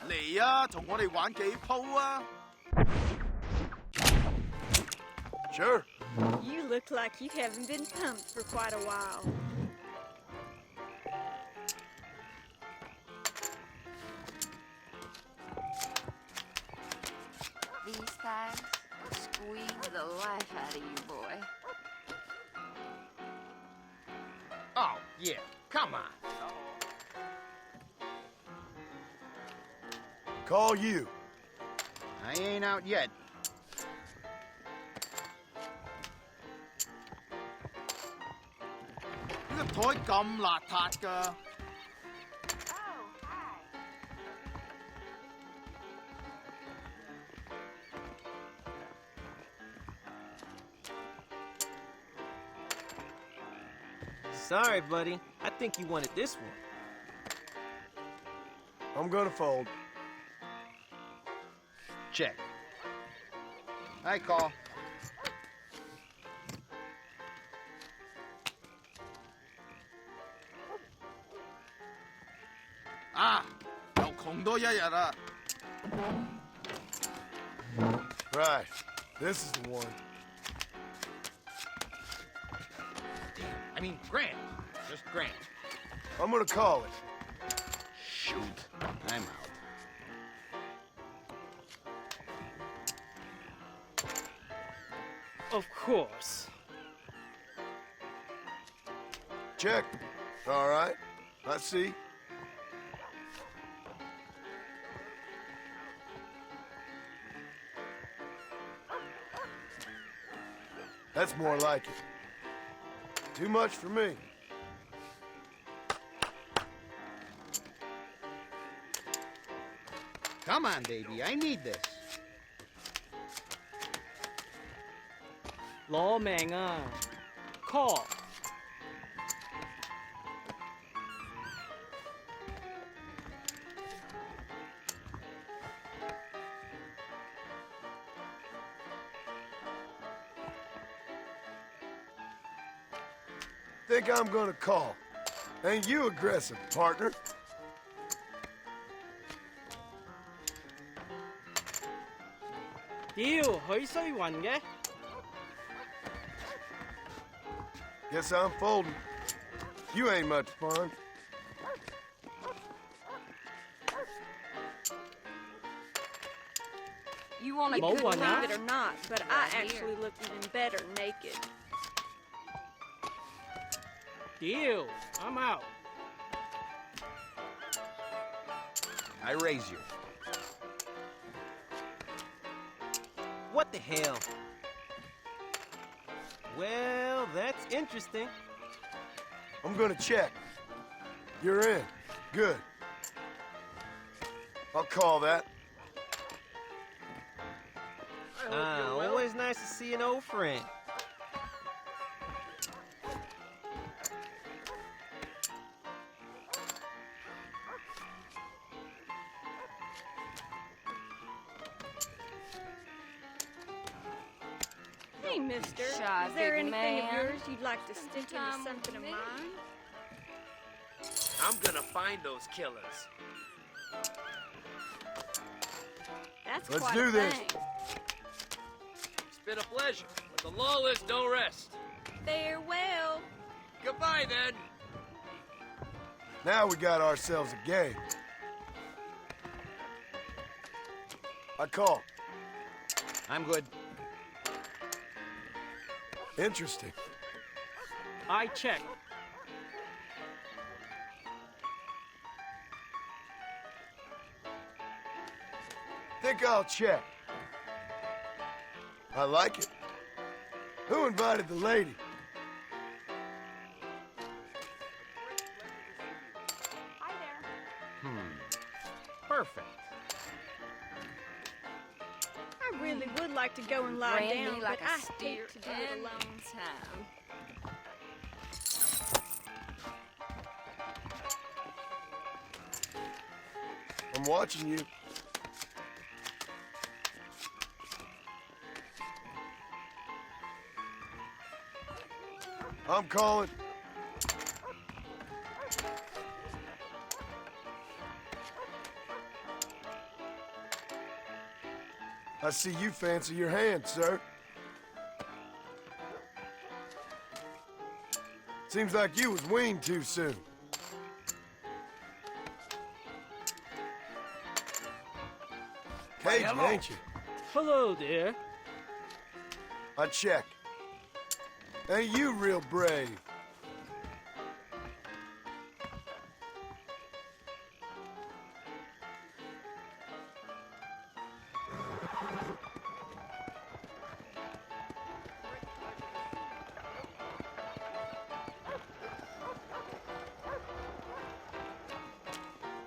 嚟啊，同我哋玩幾鋪啊 Sure. You look like you haven't been pumped for quite a while. These thighs squeeze the life out of you, boy. Oh, yeah. Come on. Call you. I ain't out yet.呢個台咁邋遢㗎。Sorry, buddy. I think you wanted this one. I'm gonna fold. Check. Hi, call. 啊，有窮多一日啊！ Right. This is the one. I mean, Grant. Just Grant. I'm gonna call it. Shoot. I'm out. Of course. Check. All right. I see. That's more like it. Too much for me. Come on, baby. I need this. 攞命啊 ！Call。 Think I'm gonna call. Ain't you aggressive, partner?屌，佢衰暈嘅。 Guess I'm folding. You ain't much fun. You want a You Mẫu good could quần believe á. it or not, but I Right here. actually look even better naked. Deal. I'm out. I raise you. What the hell? Well, that's interesting. I'm gonna check. You're in. Good. I'll call that. Always nice to see an old friend. Hey, mister, Shy is there big anything of man. yours you'd like to stick into time with something of me? mine? I'm gonna find those killers. That's Let's quite do a this. thing. It's been a pleasure, but the lawless don't rest. Farewell. Goodbye, then. Now we got ourselves a game. I call. I'm good. Interesting. I check. Think I'll check. I like it. Who invited the lady? Hi there. Perfect. I really would like to go and lie Ran me down, like but a I steer hate to do it in alone. time. I'm watching you. I'm calling. I see you fancy your hand, sir. Seems like you was weaned too soon. Cagey, ain't you? Hello there. I check. Ain't you real brave?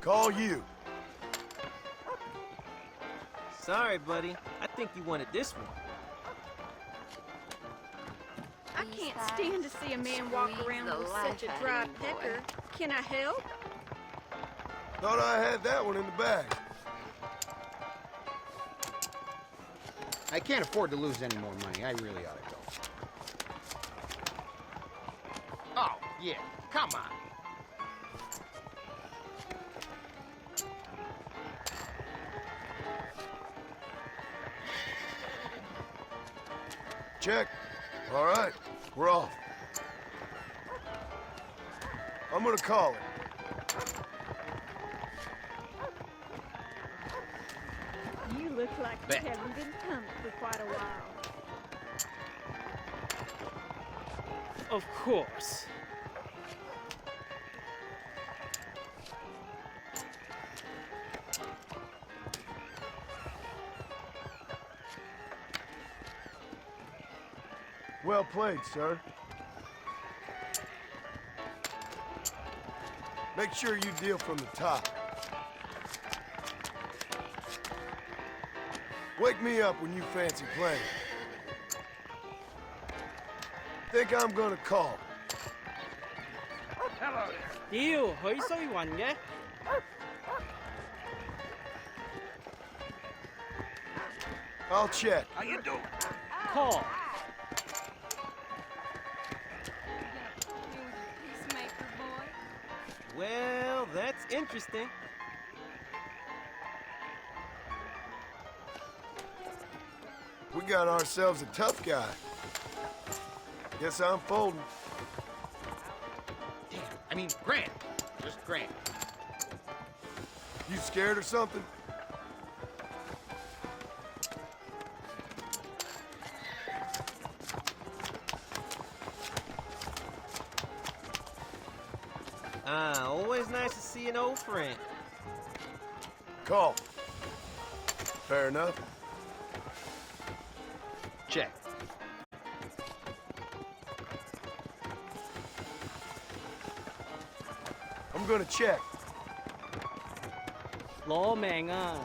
Call you. Sorry, buddy. I think you wanted this one. I can't stand to see a man walk Squeeze around the with life such a out of dry you, boy. pecker. Can I help? Thought I had that one in the bag. I can't afford to lose any more money. I really ought to go. Oh, yeah. Come on. Check. All right, we're off. I'm gonna call it. You look like you haven't been pumped for quite a while. Of course. Well played, sir. Make sure you deal from the top. Wake me up when you fancy playing. Think I'm gonna call. 딜, 벌써 왔냐? I'll check. Call. Peacemaker boy. Well, that's interesting. We got ourselves a tough guy. Guess I'm folding. Damn, I mean, Grant. Just Grant. You scared or something? Always nice to see an old friend. Call. Fair enough. Check. I'm gonna check. 攞命啊！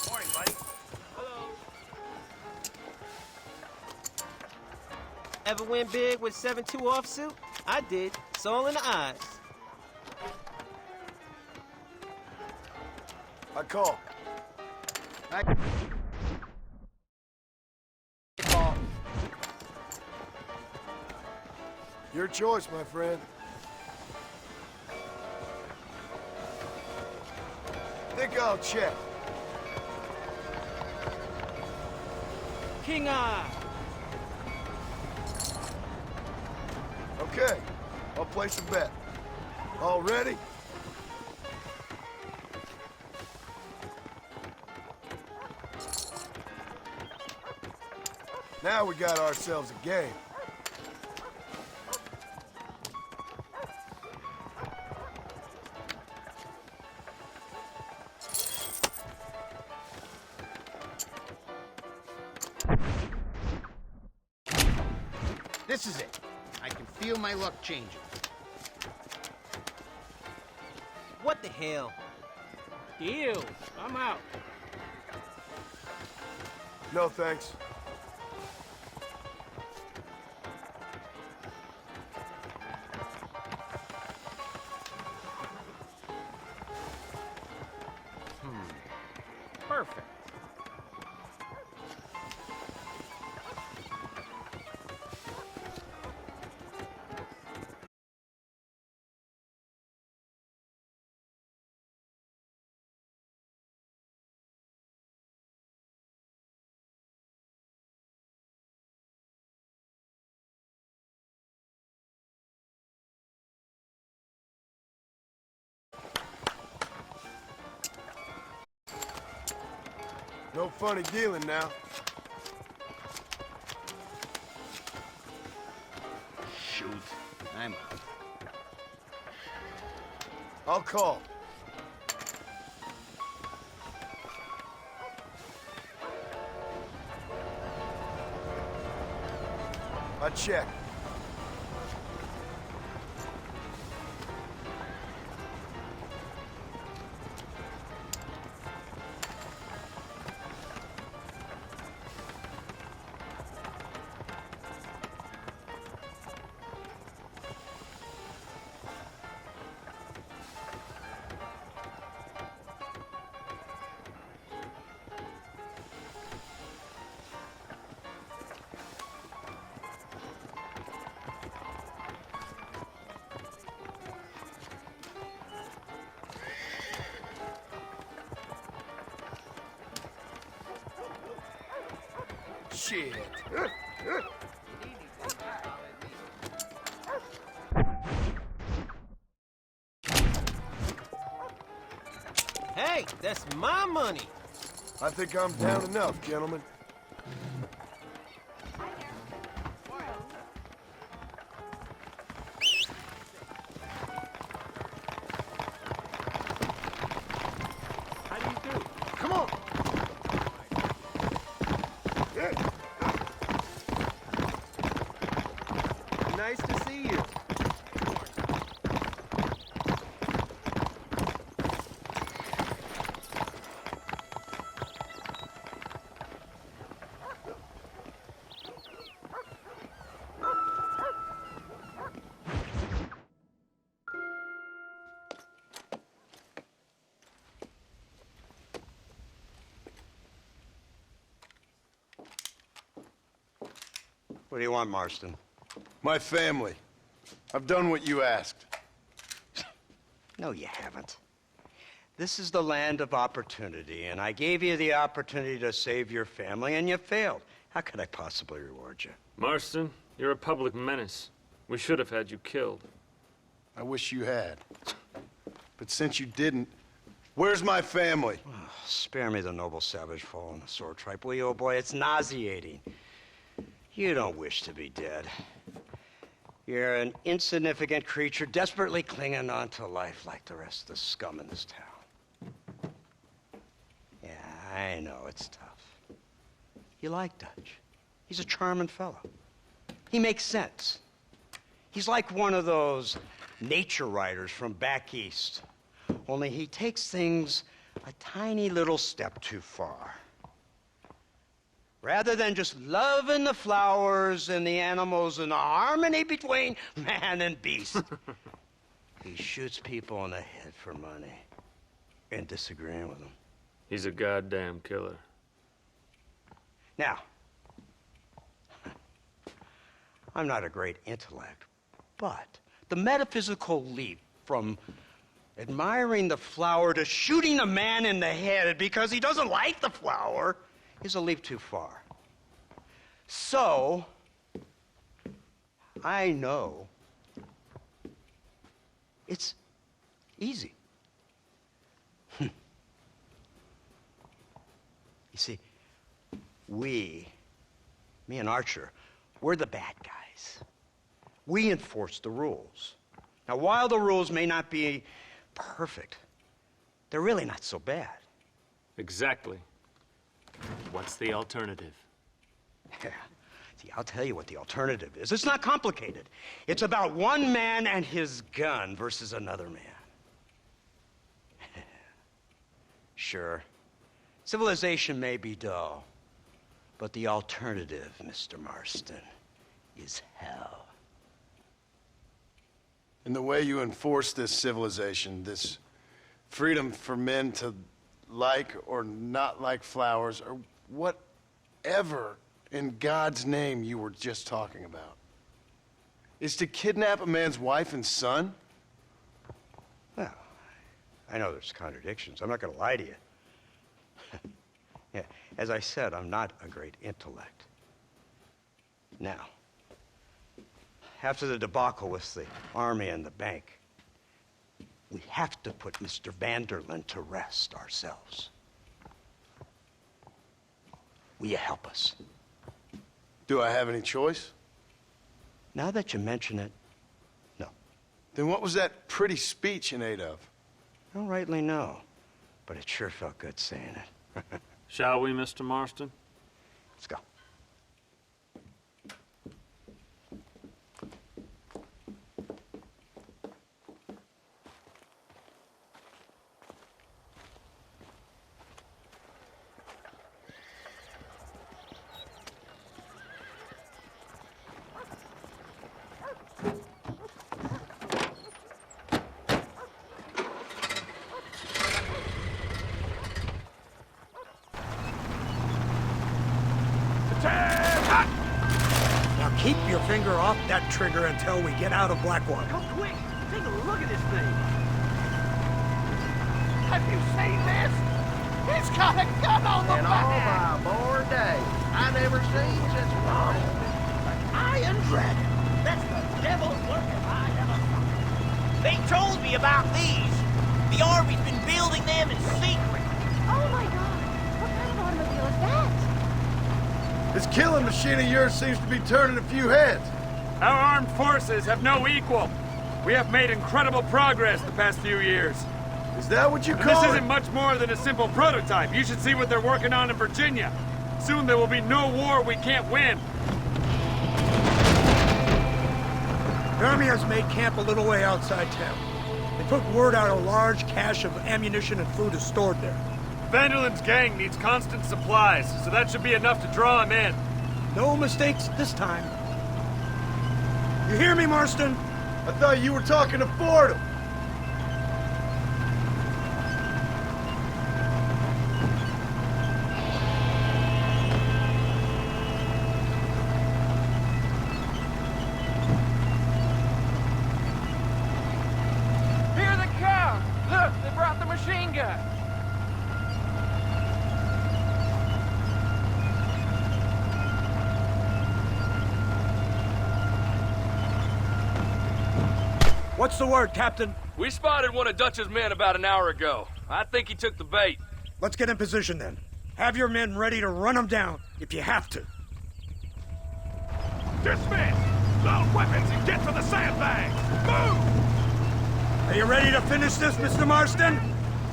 Morning, buddy. Ever win big with 7-2 offsuit? I did. It's all in the eyes. I call. Call. Your choice, my friend. Think I'll check. King eye. Okay, I'll place a bet. All ready? Now we got ourselves a game. This is it. I can feel my luck changing. What the hell? Deal. I'm out. No thanks. Perfect. No funny dealing now. Shoot. I'm out. I'll call. I check. Shit. Hey, that's my money. I think I'm down enough, gentlemen. How do you do? Come on. Nice to see you. What do you want, Marston? My family. I've done what you asked. No, you haven't. This is the land of opportunity, and I gave you the opportunity to save your family, and you failed. How could I possibly reward you? Marston, you're a public menace. We should have had you killed. I wish you had. But since you didn't, where's my family? Spare me the noble savage fall on the sword tripe, will you, old boy? It's nauseating. You don't wish to be dead. You're an insignificant creature desperately clinging on to life like the rest of the scum in this town. Yeah, I know, it's tough. You like Dutch. He's a charming fellow. He makes sense. He's like one of those nature writers from back east. Only he takes things a tiny little step too far. Rather than just loving the flowers and the animals and the harmony between man and beast, he shoots people in the head for money and disagreeing with them. He's a goddamn killer. Now, I'm not a great intellect, but the metaphysical leap from admiring the flower to shooting a man in the head because he doesn't like the flower is a leap too far. So, I know it's easy. You see, me and Archer, we're the bad guys. We enforce the rules. Now, while the rules may not be perfect, they're really not so bad. Exactly. What's the alternative? Yeah. See, I'll tell you what the alternative is. It's not complicated. It's about one man and his gun versus another man. Sure, civilization may be dull, but the alternative, Mr. Marston, is hell. And the way you enforce this civilization, this freedom for men to like or not like flowers, or whatever in God's name you were just talking about, is to kidnap a man's wife and son? Well, I know there's contradictions. I'm not going to lie to you. Yeah, as I said, I'm not a great intellect. Now, after the debacle with the army and the bank, we have to put Mr. Vanderlyn to rest ourselves. Will you help us? Do I have any choice? Now that you mention it, no. Then what was that pretty speech in aid of? I don't rightly know, but it sure felt good saying it. Shall we, Mr. Marston? Let's go. Now keep your finger off that trigger until we get out of Blackwater. Come quick! Take a look at this thing! Have you seen this? He's got a gun on the And all by a born day. I never seen such a thing. Iron Dragon. That's the devil's work if I ever saw. They told me about these. The Army's been building them in secret. Oh my god. What kind of automobile is that? This killing machine of yours seems to be turning a few heads. Our armed forces have no equal. We have made incredible progress the past few years. Is that what you And call this it? isn't much more than a simple prototype. You should see what they're working on in Virginia. Soon there will be no war we can't win. The Army has made camp a little way outside town. They put word out a large cache of ammunition and food is stored there. Vanderland's gang needs constant supplies, so that should be enough to draw him in. No mistakes this time. You hear me, Marston? I thought you were talking to Fordham. Here they come! Look, they brought the machine gun! What's the word, Captain? We spotted one of Dutch's men about an hour ago. I think he took the bait. Let's get in position then. Have your men ready to run them down if you have to. Dismiss! Load weapons and get to the sandbags! Move! Are you ready to finish this, Mr. Marston?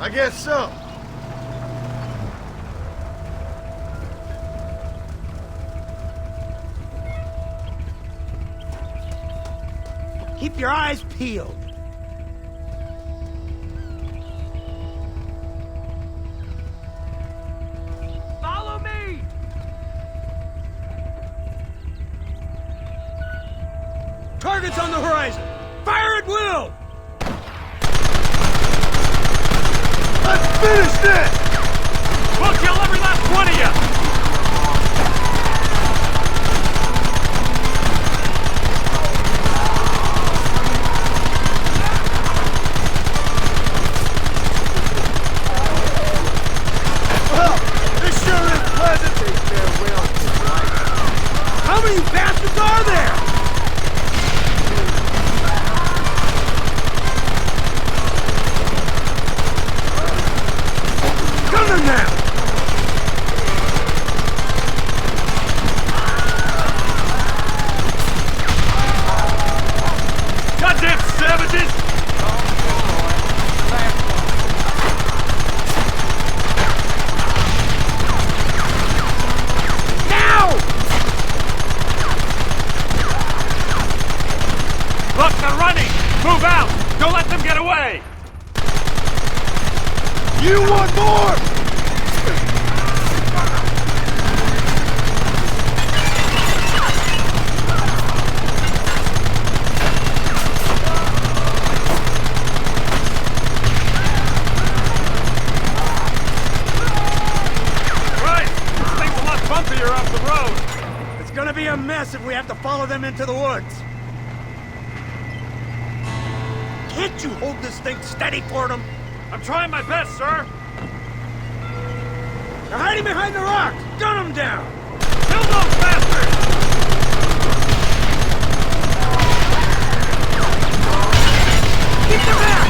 I guess so. Keep your eyes peeled. Follow me! Targets on the horizon. Fire at will! Let's finish this! We'll kill every last one of you! How many bastards are there? Gun them now! Goddamn savages! Look, they're running! Move out! Don't let them get away! You want more? Right! This thing's a lot bumpier off the road! It's gonna be a mess if we have to follow them into the woods. Can't you hold this thing steady for them? I'm trying my best, sir! They're hiding behind the rocks! Gun them down! Kill those bastards! Keep them back!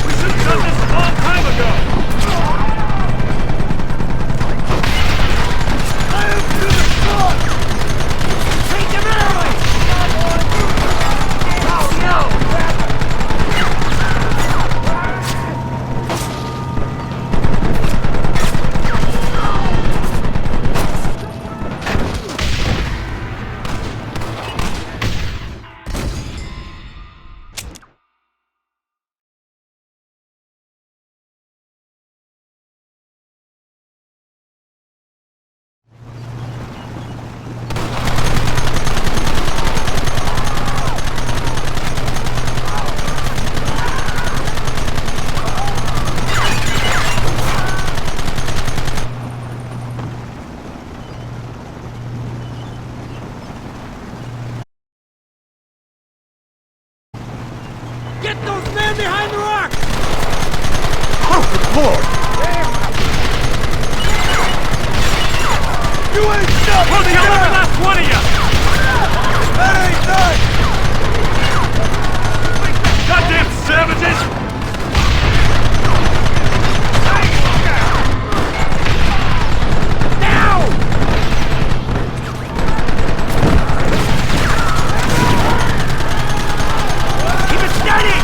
We should have done this a long time ago! Take them early! Oh no! You ain't stopping me! We'll kill every last one of you! That ain't done! Goddamn savages! Now! Keep it steady!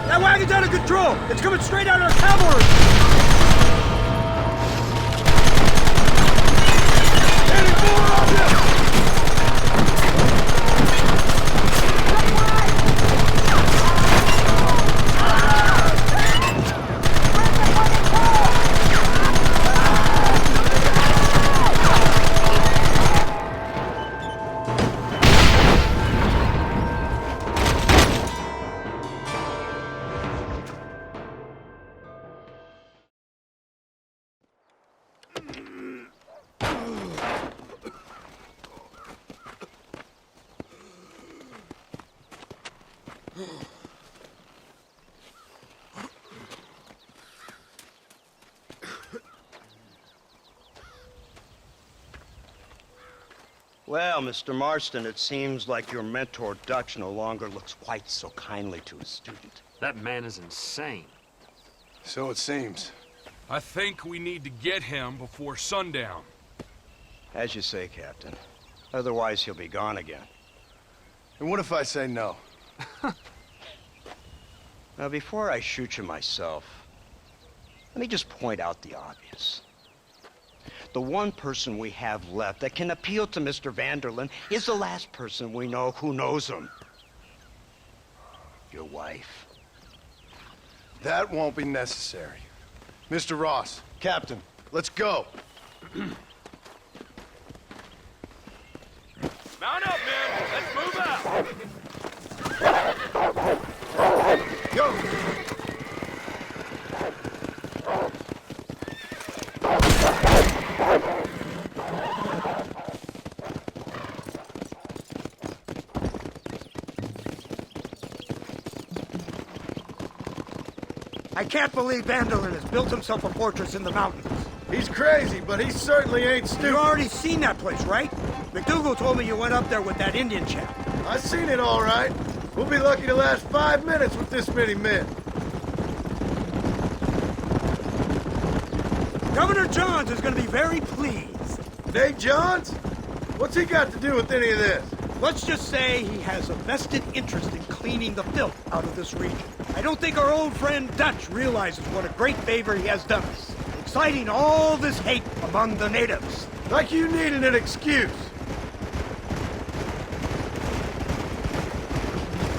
That wagon's out of control! It's coming straight at our cavalry! Any more of you? Well, Mr. Marston, it seems like your mentor Dutch no longer looks quite so kindly to his student. That man is insane. So it seems. I think we need to get him before sundown. As you say, Captain. Otherwise, he'll be gone again. And what if I say no? Now, before I shoot you myself, let me just point out the obvious. The one person we have left that can appeal to Mr. Vanderlyn is the last person we know who knows him. Your wife. That won't be necessary. Mr. Ross, Captain, let's go. Mount up, men! Let's move out! Go! I can't believe Vanderlyn has built himself a fortress in the mountains. He's crazy, but he certainly ain't stupid. You've already seen that place, right? McDougal told me you went up there with that Indian chap. I seen it all right. We'll be lucky to last 5 minutes with this many men. Governor Johns is going to be very pleased. Nate Johns? What's he got to do with any of this? Let's just say he has a vested interest in cleaning the filth out of this region. I don't think our old friend Dutch realizes what a great favor he has done us, exciting all this hate among the natives. Like you needed an excuse.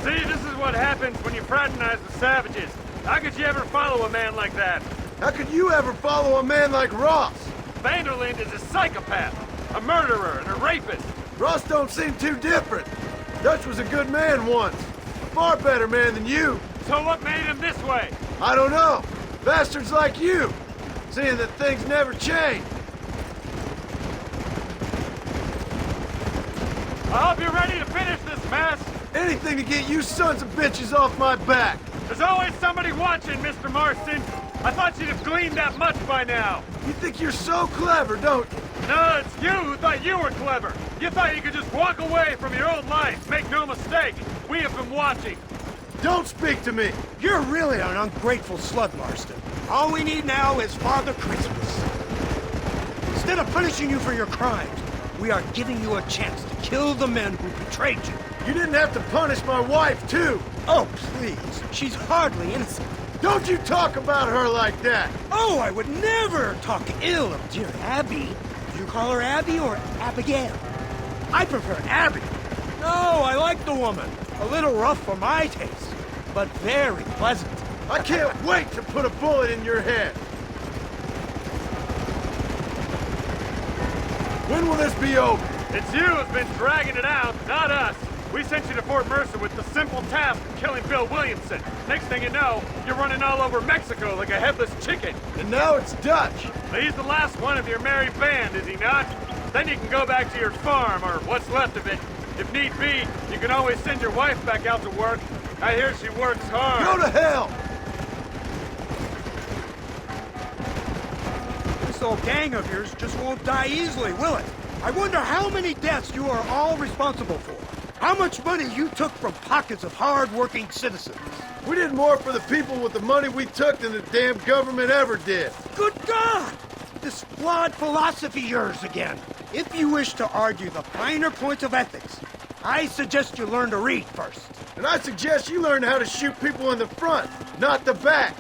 See, this is what happens when you fraternize with savages. How could you ever follow a man like that? How could you ever follow a man like Ross? Vanderlyn is a psychopath, a murderer, and a rapist. Ross don't seem too different. Dutch was a good man once. A far better man than you. So what made him this way? I don't know. Bastards like you. Seeing that things never change. I hope you're ready to finish this mess. Anything to get you sons of bitches off my back. There's always somebody watching, Mr. Marston. I thought you'd have gleaned that much by now. You think you're so clever, don't you? No, it's you who thought you were clever. You thought you could just walk away from your old life. Make no mistake, we have been watching. Don't speak to me. You're really an ungrateful slug, Marston. All we need now is Father Christmas. Instead of punishing you for your crimes, we are giving you a chance to kill the men who betrayed you. You didn't have to punish my wife, too. Oh, please. She's hardly innocent. Don't you talk about her like that. Oh, I would never talk ill of dear Abby. Do you call her Abby or Abigail? I prefer Abby. No, I like the woman. A little rough for my taste, but very pleasant. I can't wait to put a bullet in your head. When will this be over? It's you who's been dragging it out, not us. We sent you to Fort Mercer with the simple task of killing Bill Williamson. Next thing you know, you're running all over Mexico like a headless chicken. And now it's Dutch. He's the last one of your merry band, is he not? Then you can go back to your farm, or what's left of it. If need be, you can always send your wife back out to work. I hear she works hard. Go to hell! This old gang of yours just won't die easily, will it? I wonder how many deaths you are all responsible for. How much money you took from pockets of hard-working citizens. We did more for the people with the money we took than the damn government ever did. Good God! This flawed philosophy yours again. If you wish to argue the finer points of ethics, I suggest you learn to read first. And I suggest you learn how to shoot people in the front, not the back.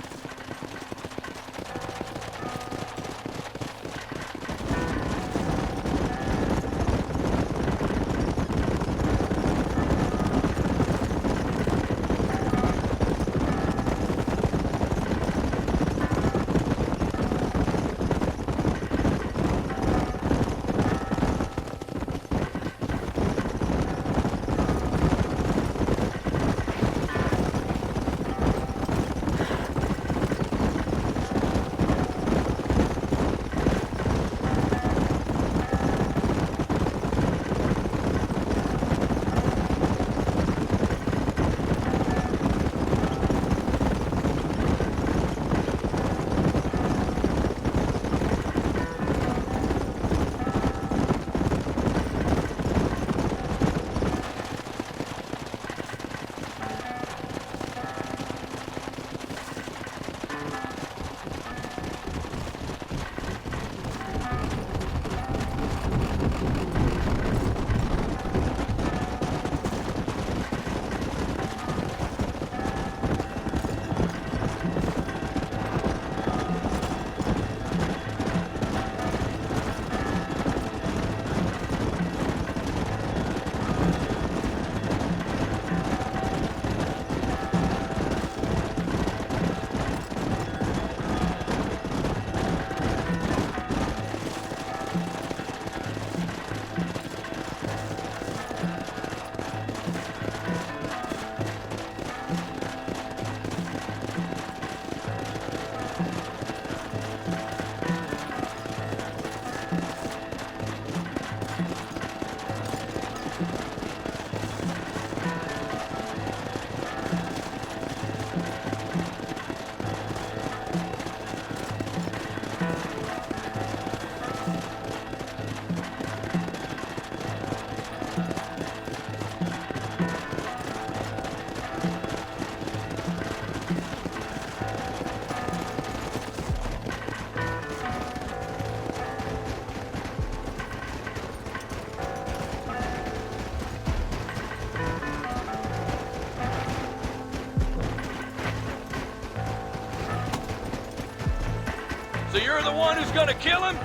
So you're the one who's gonna kill him?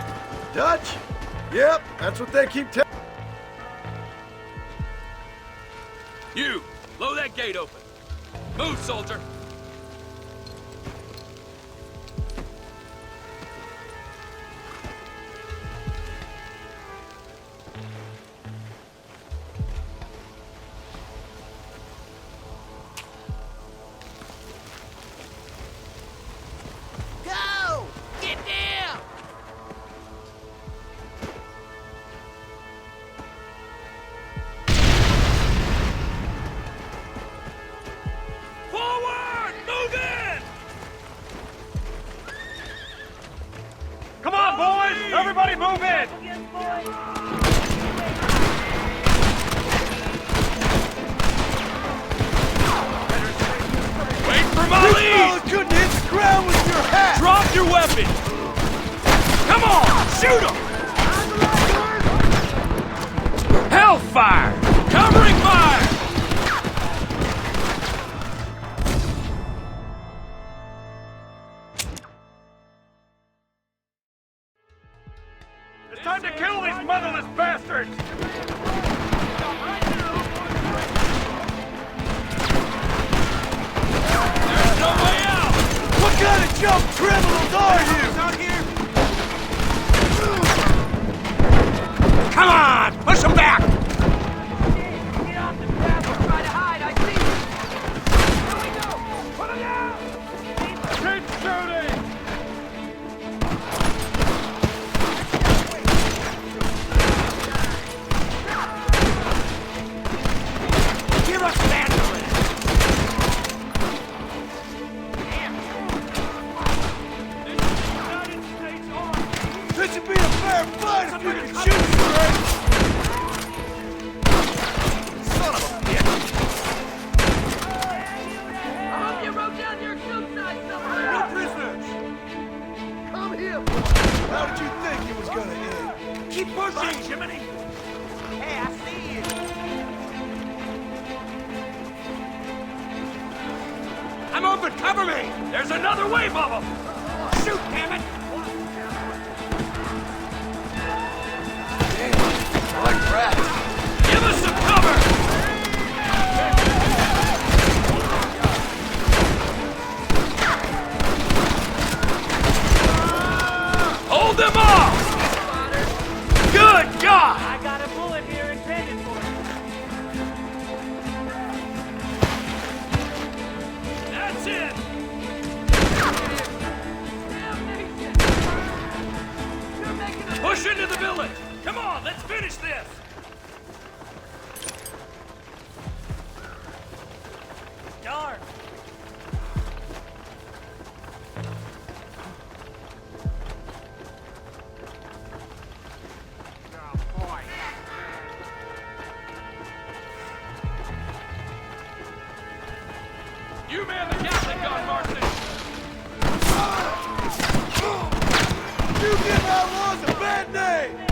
Dutch? Yep, that's what they keep telling. You, blow that gate open. Move, soldier. Go! Get down! Forward! Move in! Come on, boys! Everybody move in! Wait for my lead! Couldn't hit the ground with your hat! Drop your weapon! Come on! Shoot him! Hellfire! Covering fire! It's time to kill these motherless bastards! There's no way out! kind of jump criminals are you? Out here! Come on! Push him back! Get off the ground. Try to hide. I see you. Here we go. Put him down. Keep shooting! Give us that! This should be a fair fight if you can shoot straight! Son of a bitch! I hope you wrote down your shoot size somewhere. No prisoners! Come here! How did you think it was gonna end? Keep pushing, Jiminy! Hey, I see you. I'm open! Cover me! There's another wave of them! Shoot, damn it! Like rats! Give us some cover! Hold them off! Good God! I got a bullet here intended for you. That's it! You're making a Push into the village! Come on, let's finish this! darn. You man the Catholic gun, Marston! You give outlaws a bad name!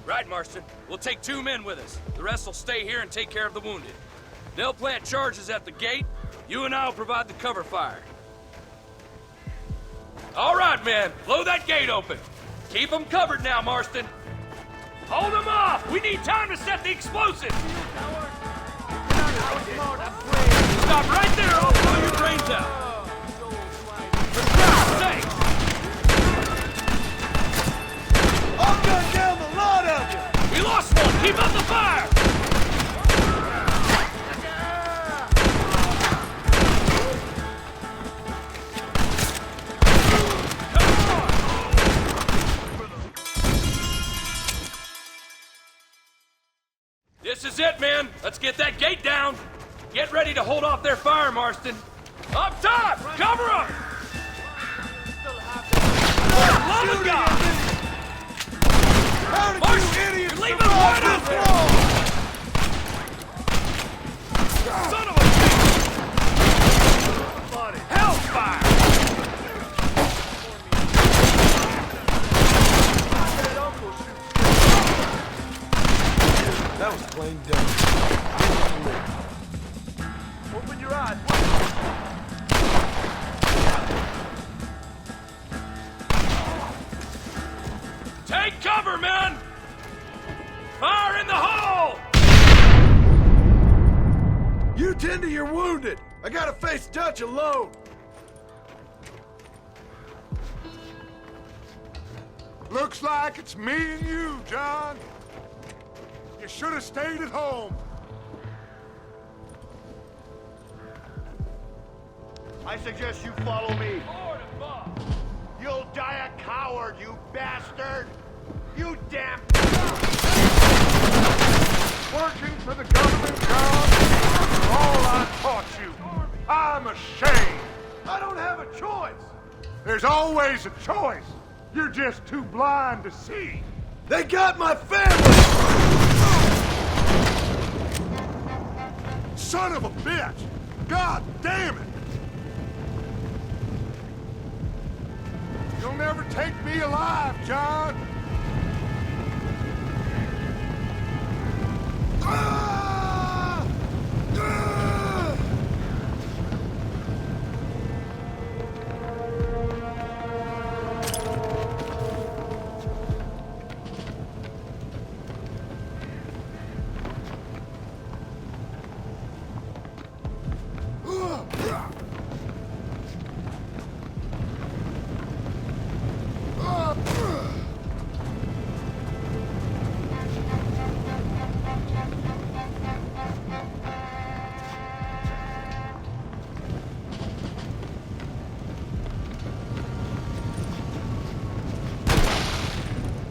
Right, Marston. We'll take 2 men with us. The rest will stay here and take care of the wounded. They'll plant charges at the gate. You and I'll provide the cover fire. All right, men. Blow that gate open. Keep them covered now, Marston. Hold them off! We need time to set the explosives! Stop right there or I'll blow your brains out! For God's sake! I'll gun down the lot of you! We lost one! Keep up the fire! This is it, men. Let's get that gate down. Get ready to hold off their fire, Marston. Up top! Cover them! Love of God! How did Marston, you idiots you're leaving survive one out this there! long? Son of a bitch! Hellfire! That was plain dumb. Open your eyes. Take cover, men! Fire in the hole! You tend to your wounded. I gotta face Dutch alone. Looks like it's me and you, John. You should have stayed at home. I suggest you follow me. You'll die a coward, you bastard! You damn... Working for the government, John? All I taught you. I'm ashamed. I don't have a choice. There's always a choice. You're just too blind to see. They got my family! Son of a bitch! God damn it! You'll never take me alive, John! Ah! Ah!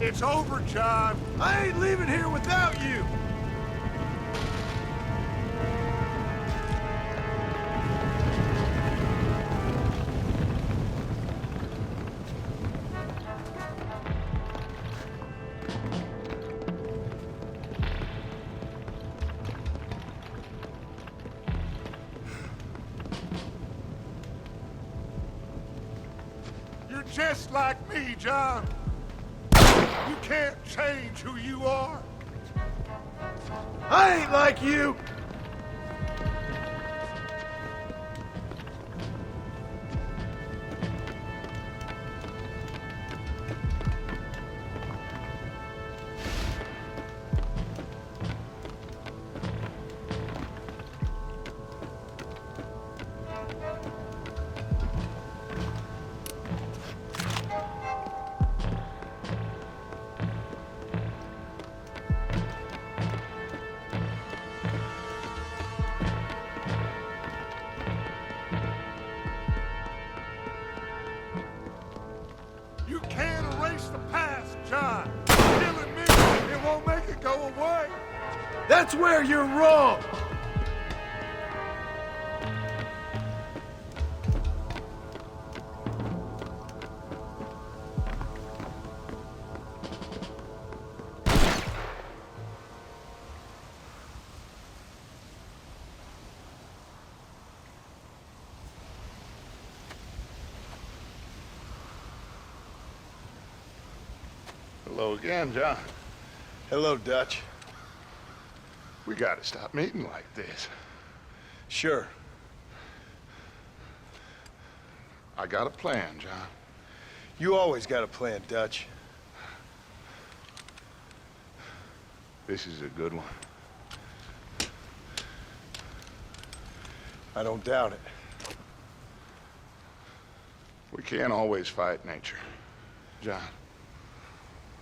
It's over, John. I ain't leaving here without you! You're just like me, John. You can't change who you are. I ain't like you! You can't erase the past, John. Killing me, it won't make it go away. That's where you're wrong! Hello again, John. Hello, Dutch. We gotta stop meeting like this. Sure. I got a plan, John. You always got a plan, Dutch. This is a good one. I don't doubt it. We can't always fight nature, John.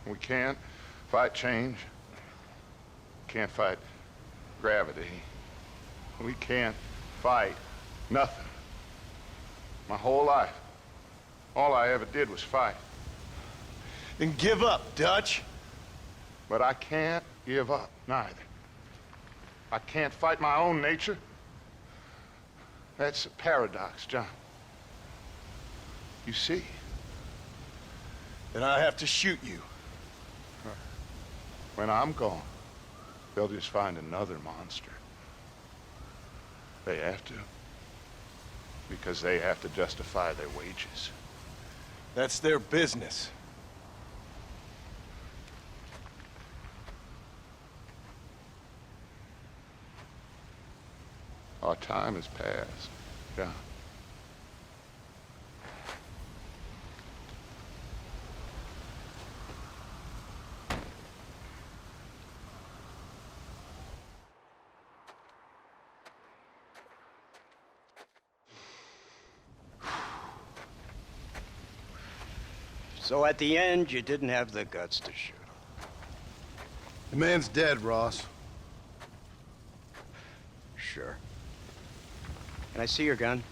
We can't fight change. Can't fight gravity. We can't fight nothing. My whole life, all I ever did was fight. Then give up, Dutch. But I can't give up, neither. I can't fight my own nature. That's a paradox, John. You see? Then I have to shoot you. When I'm gone, they'll just find another monster. They have to. Because they have to justify their wages. That's their business. Our time has passed, John. So at the end, you didn't have the guts to shoot him. The man's dead, Ross. Sure. Can I see your gun?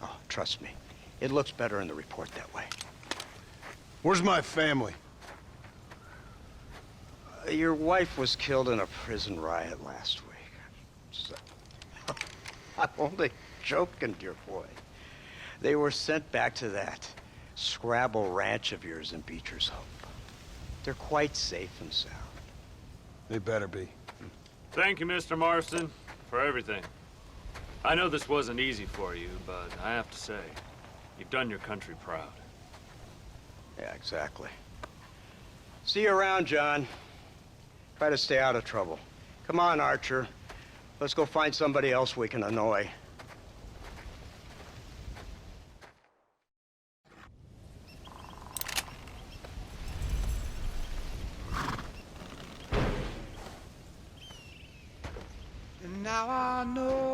Oh, trust me. It looks better in the report that way. Where's my family? Your wife was killed in a prison riot last week. So, I'm only joking, dear boy. They were sent back to that Scrabble ranch of yours in Beecher's Hope. They're quite safe and sound. They better be. Thank you, Mr. Marston, for everything. I know this wasn't easy for you, but I have to say, you've done your country proud. Yeah, exactly. See you around, John. Try to stay out of trouble. Come on, Archer. Let's go find somebody else we can annoy. And now I know.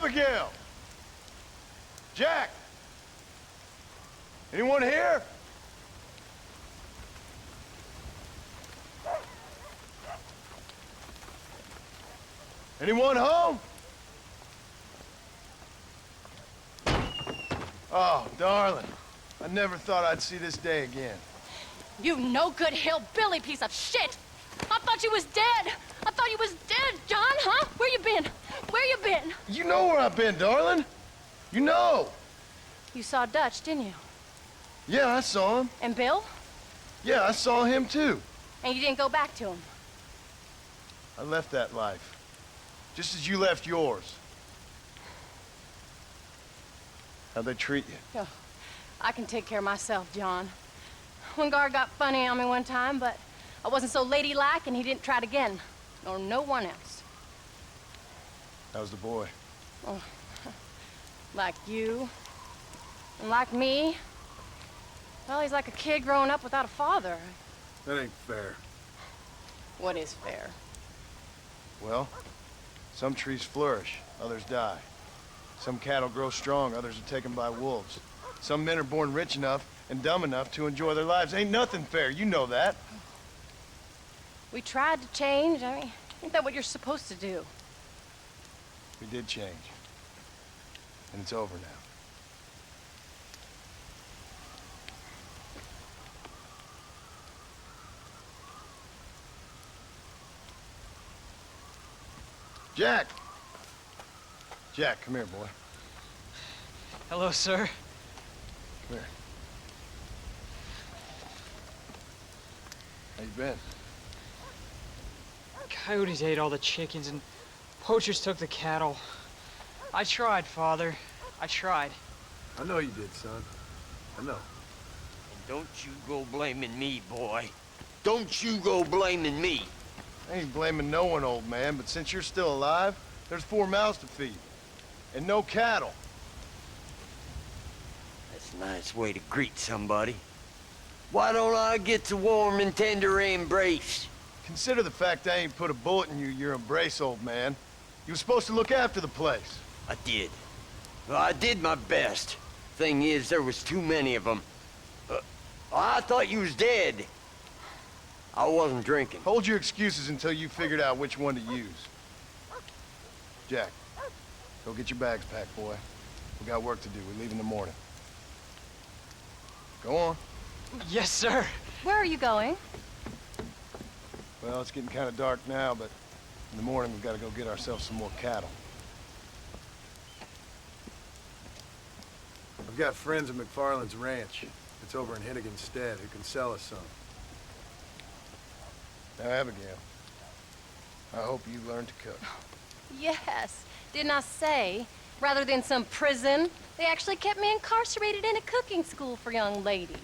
Abigail! Jack! Anyone here? Anyone home? Oh, darling. I never thought I'd see this day again. You no good hillbilly piece of shit! I thought you was dead! I thought you was dead, John, huh? Where you been? Where you been? You know where I've been, darling. You know. You saw Dutch, didn't you? Yeah, I saw him. And Bill? Yeah, I saw him too. And you didn't go back to him? I left that life. Just as you left yours. How'd they treat you? Oh, I can take care of myself, John. One guard got funny on me one time, but I wasn't so ladylike and he didn't try it again. Nor no one else. How's the boy? Oh, like you. And like me. Well, he's like a kid growing up without a father. That ain't fair. What is fair? Well, some trees flourish, others die. Some cattle grow strong, others are taken by wolves. Some men are born rich enough and dumb enough to enjoy their lives. Ain't nothing fair, you know that. We tried to change. I mean, ain't that what you're supposed to do? We did change. And it's over now. Jack! Jack, come here, boy. Hello, sir. Come here. How you been? Coyotes ate all the chickens and poachers took the cattle. I tried, Father. I tried. I know you did, son. I know. And don't you go blaming me, boy. Don't you go blaming me. I ain't blaming no one, old man, but since you're still alive, there's 4 mouths to feed. And no cattle. That's a nice way to greet somebody. Why don't I get the warm and tender embrace? Consider the fact I ain't put a bullet in your embrace, old man. You were supposed to look after the place. I did. Well, I did my best. Thing is, there was too many of them. I thought you was dead. I wasn't drinking. Hold your excuses until you figured out which one to use. Jack, go get your bags packed, boy. We got work to do. We leave in the morning. Go on. Yes, sir. Where are you going? Well, it's getting kind of dark now, but in the morning we've got to go get ourselves some more cattle. I've got friends at McFarland's ranch. It's over in Hennigan's stead who can sell us some. Now, Abigail, I hope you learn to cook. Yes. Didn't I say, rather than some prison, they actually kept me incarcerated in a cooking school for young ladies.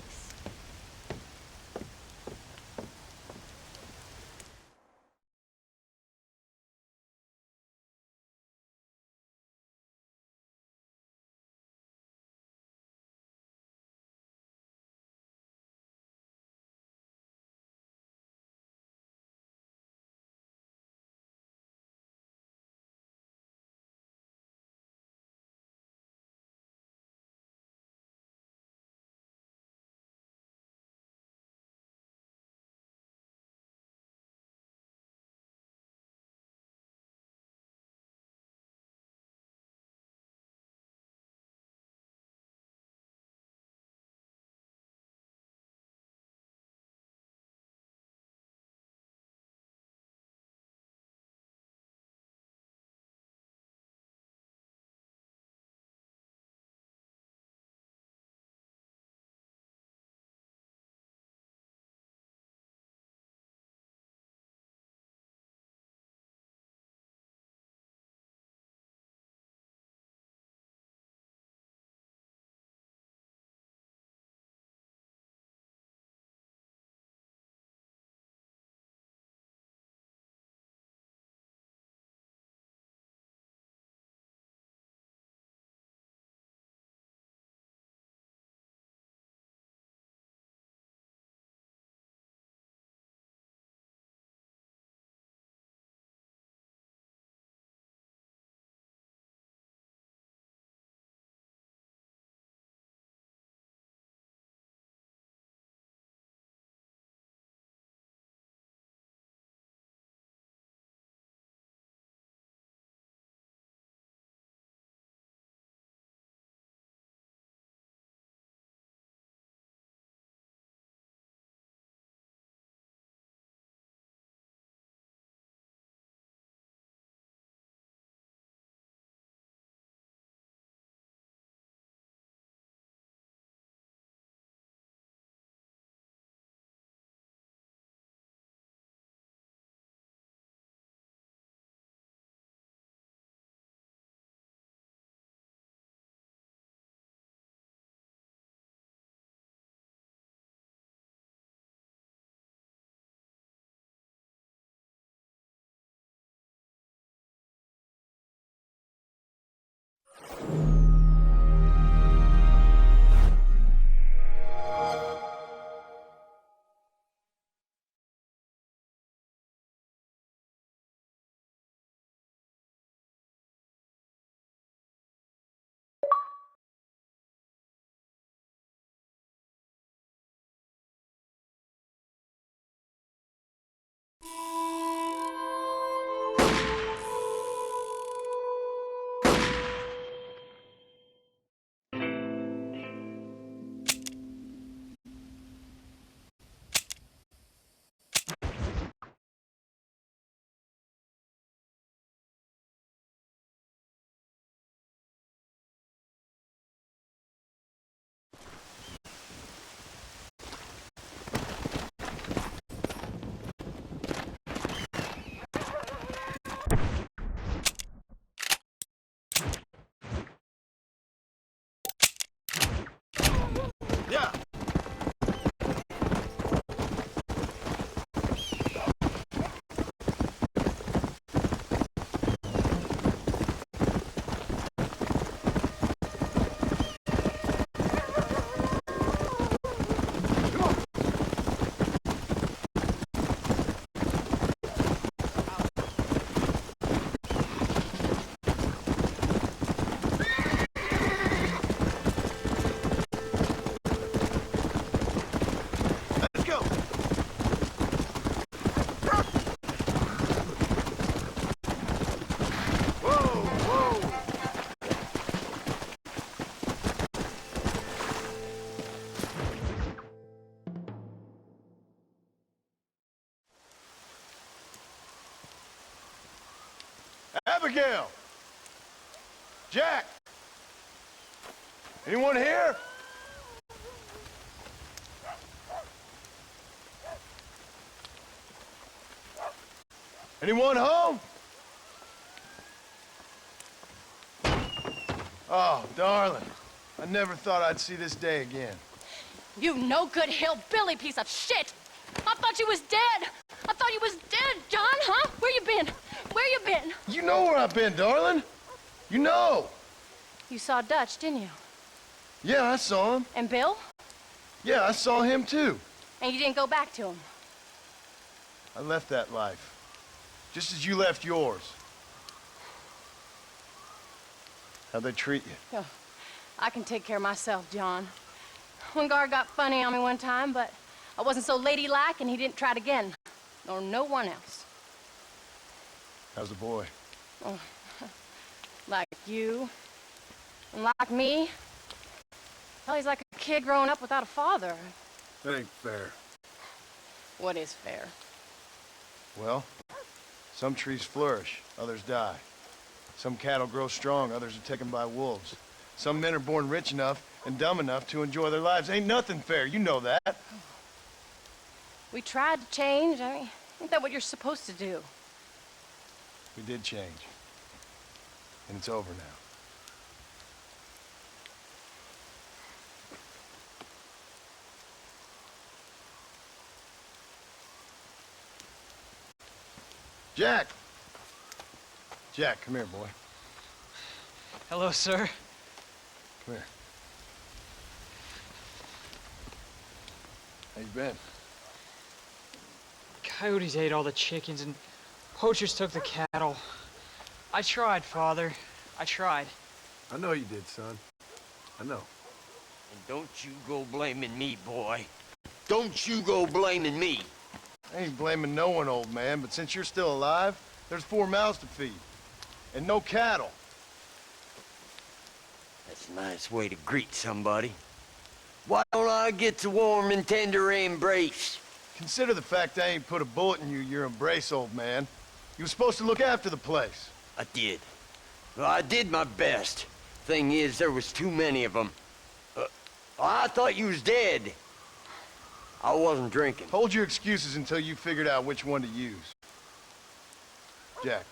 Yeah. Let's go. Whoa, whoa. Abigail! Jack! Anyone here? Anyone home? Oh, darling. I never thought I'd see this day again. You no good hillbilly piece of shit! I thought you was dead! I thought you was dead, John, huh? Where you been? Where you been? You know where I've been, darling. You know. You saw Dutch, didn't you? Yeah, I saw him. And Bill? Yeah, I saw him too. And you didn't go back to him? I left that life. Just as you left yours. How'd they treat you? Oh, I can take care of myself, John. Wingard got funny on me one time, but I wasn't so ladylike and he didn't try it again. Nor no one else. How's the boy? Oh, like you. And like me. Well, he's like a kid growing up without a father. That ain't fair. What is fair? Well, some trees flourish, others die. Some cattle grow strong, others are taken by wolves. Some men are born rich enough and dumb enough to enjoy their lives. Ain't nothing fair, you know that. We tried to change. I mean, isn't that what you're supposed to do? We did change. And it's over now. Jack! Jack, come here, boy. Hello, sir. Come here. How you been? Coyotes ate all the chickens and poachers took the cattle. I tried, Father. I tried. I know you did, son. I know. And don't you go blaming me, boy. Don't you go blaming me. I ain't blaming no one, old man, but since you're still alive, there's 4 mouths to feed. And no cattle. That's a nice way to greet somebody. Why don't I get the warm and tender embrace? Consider the fact I ain't put a bullet in your embrace, old man. You were supposed to look after the place. I did. Well, I did my best. Thing is, there was too many of them. I thought you was dead. I wasn't drinking. Hold your excuses until you figured out which one to use. Jack,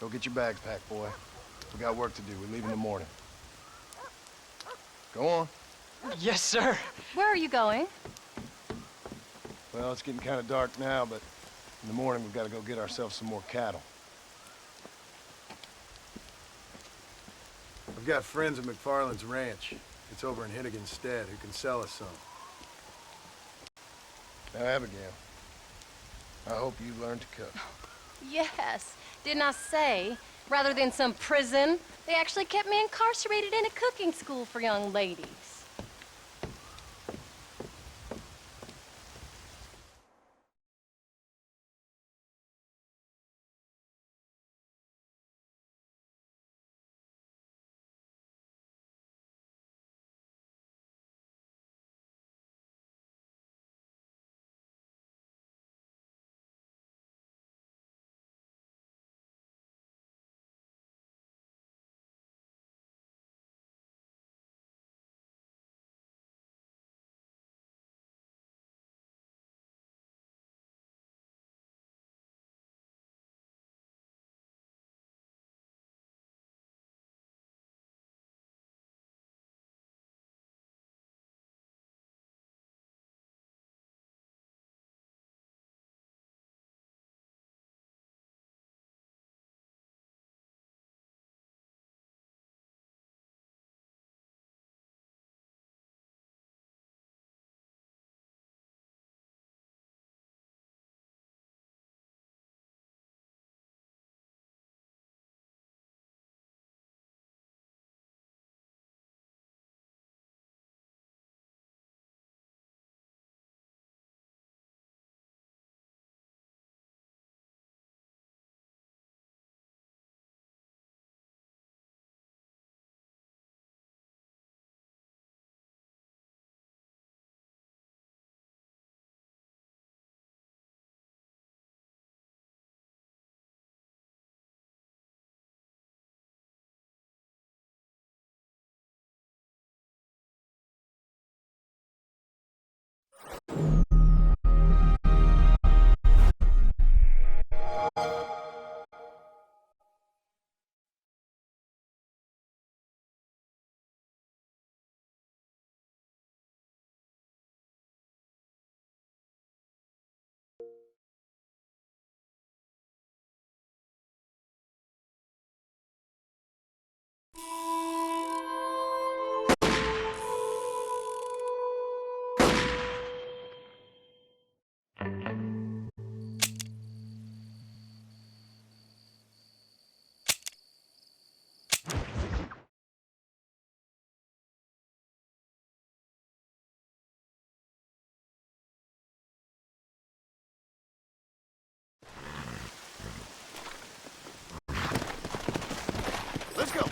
go get your bags packed, boy. We got work to do. We leave in the morning. Go on. Yes, sir. Where are you going? Well, it's getting kind of dark now, but in the morning we've got to go get ourselves some more cattle. I've got friends at McFarland's ranch. It's over in Hennigan's stead who can sell us some. Now, Abigail, I hope you learn to cook. Yes. Didn't I say, rather than some prison, they actually kept me incarcerated in a cooking school for young ladies. Let's go.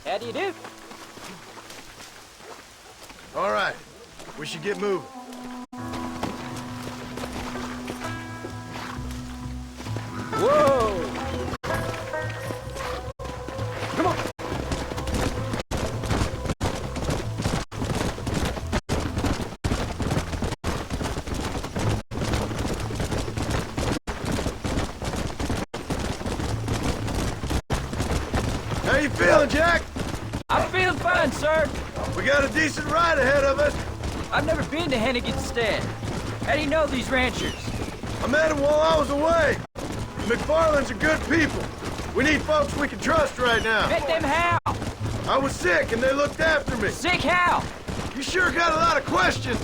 How do you do? All right, we should get moving. Whoa! Come on! How you feeling, Jack? I'm feeling fine, sir. We got a decent ride ahead of us. I've never been to Hennigan's Stead. How do you know these ranchers? I met them while I was away. The McFarlands are good people. We need folks we can trust right now. Met them how? I was sick and they looked after me. Sick how? You sure got a lot of questions.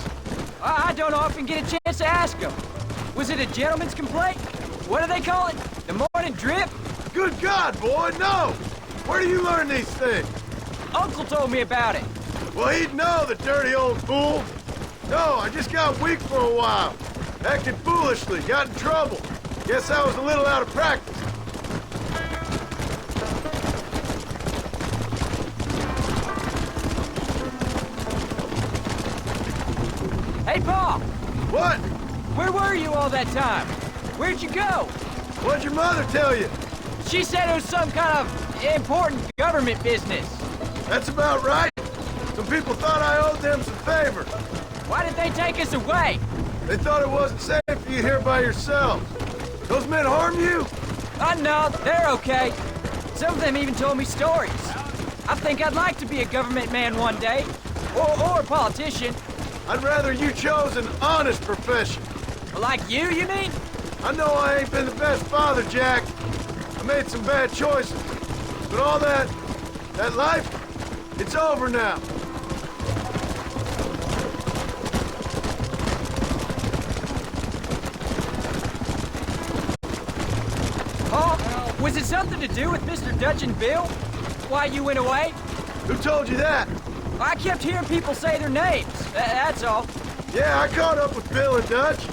I don't often get a chance to ask them. Was it a gentleman's complaint? What do they call it? The morning drip? Good God, boy, no! Where do you learn these things? Uncle told me about it. Well, he'd know, the dirty old fool. No, I just got weak for a while. Acted foolishly, got in trouble. Guess I was a little out of practice. Hey, Paul! What? Where were you all that time? Where'd you go? What'd your mother tell you? She said it was some kind of important government business. That's about right. Some people thought I owed them some favor. Why did they take us away? They thought it wasn't safe for you here by yourselves. Those men harm you? No, they're okay. Some of them even told me stories. I think I'd like to be a government man one day. Or a politician. I'd rather you chose an honest profession. Like you mean? I know I ain't been the best father, Jack. I made some bad choices. But all that life, it's over now. Paul, was it something to do with Mr. Dutch and Bill? Why you went away? Who told you that? I kept hearing people say their names. That's all. Yeah, I caught up with Bill and Dutch.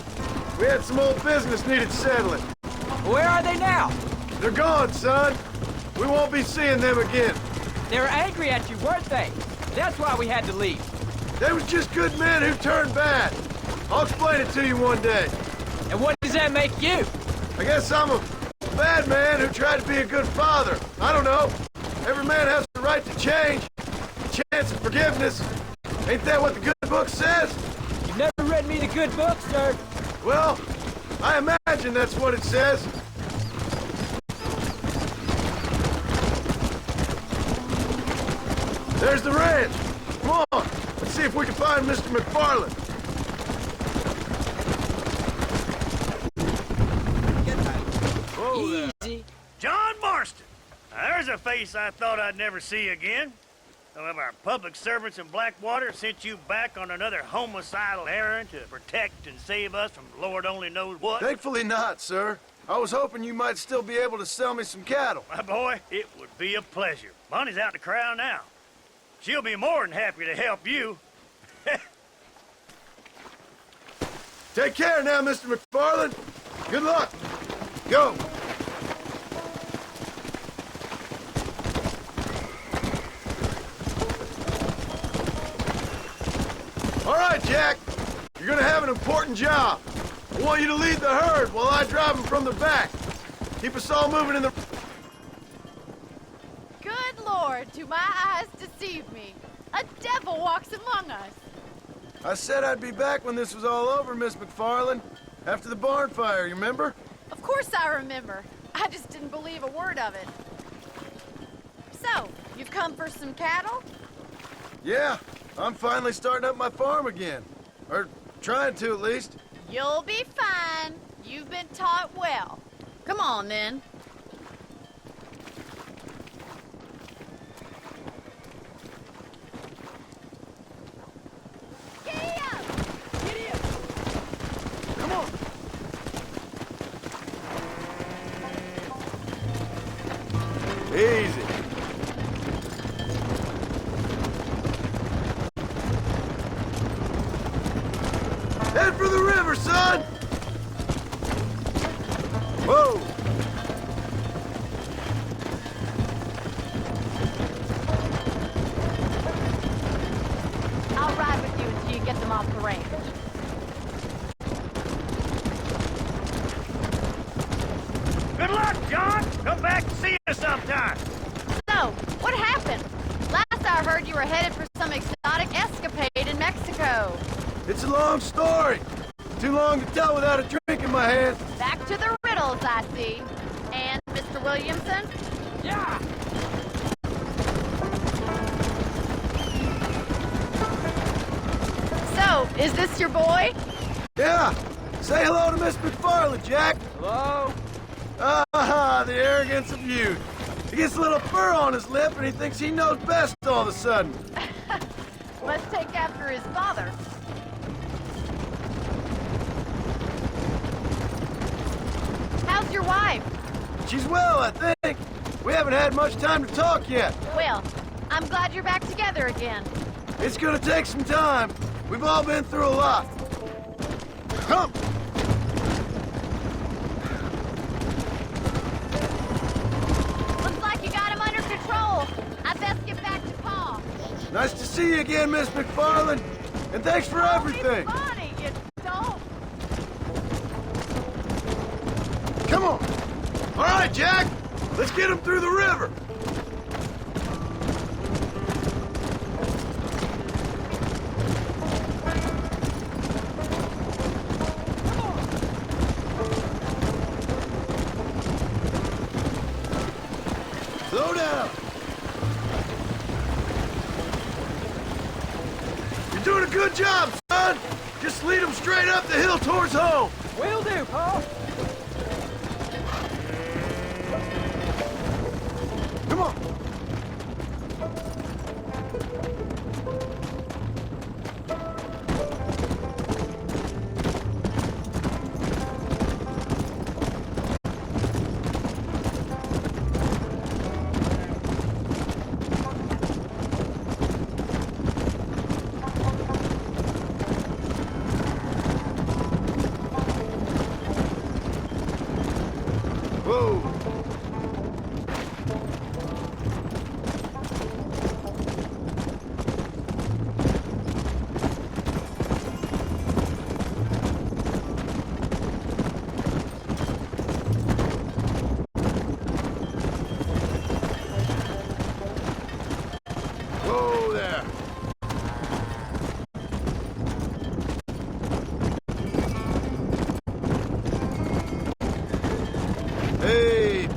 We had some old business needed settling. Where are they now? They're gone, son. We won't be seeing them again. They were angry at you, weren't they? That's why we had to leave. They was just good men who turned bad. I'll explain it to you one day. And what does that make you? I guess I'm a bad man who tried to be a good father. I don't know. Every man has the right to change. A chance of forgiveness. Ain't that what the good book says? You've never read me the good book, sir. Well, I imagine that's what it says. There's the ranch. Come on, let's see if we can find Mr. McFarland. Easy. John Marston. Now, there's a face I thought I'd never see again. Some of our public servants in Blackwater sent you back on another homicidal errand to protect and save us from Lord only knows what. Thankfully not, sir. I was hoping you might still be able to sell me some cattle. My boy, it would be a pleasure. Bonnie's out in the crowd now. She'll be more than happy to help you. Take care now, Mr. McFarland. Good luck. Go. All right, Jack. You're gonna have an important job. I want you to lead the herd while I drive them from the back. Keep us all moving in the... do my eyes deceive me? A devil walks among us. I said I'd be back when this was all over, Miss McFarland. After the barn fire, you remember? Of course I remember. I just didn't believe a word of it. So, you've come for some cattle? Yeah, I'm finally starting up my farm again. Or trying to, at least. You'll be fine. You've been taught well. Come on, then. Easy. Head for the river, son! Whoa! I'll ride with you until you get them off the range. Good luck, John! Come back and see us sometime! So, what happened? Last I heard you were headed for some exotic escapade in Mexico. It's a long story. Too long to tell without a drink in my hand. Back to the riddles, I see. And Mr. Williamson? Yeah! So, is this your boy? Yeah! Say hello to Miss McFarland, Jack! Hello? Ah, the arrogance of youth. He gets a little fur on his lip and he thinks he knows best all of a sudden. Must take after his father. How's your wife? She's well, I think. We haven't had much time to talk yet. Well, I'm glad you're back together again. It's gonna take some time. We've all been through a lot. Come! Looks like you got him under control. I best get back to Pa. Nice to see you again, Miss McFarland. And thanks for everything. Funny, you don't. Come on. All right, Jack. Let's get him through the river. Slow down. You're doing a good job, son. Just lead him straight up the hill towards home. Will do, Pa. Come on. Whoa. Whoa there. Hey.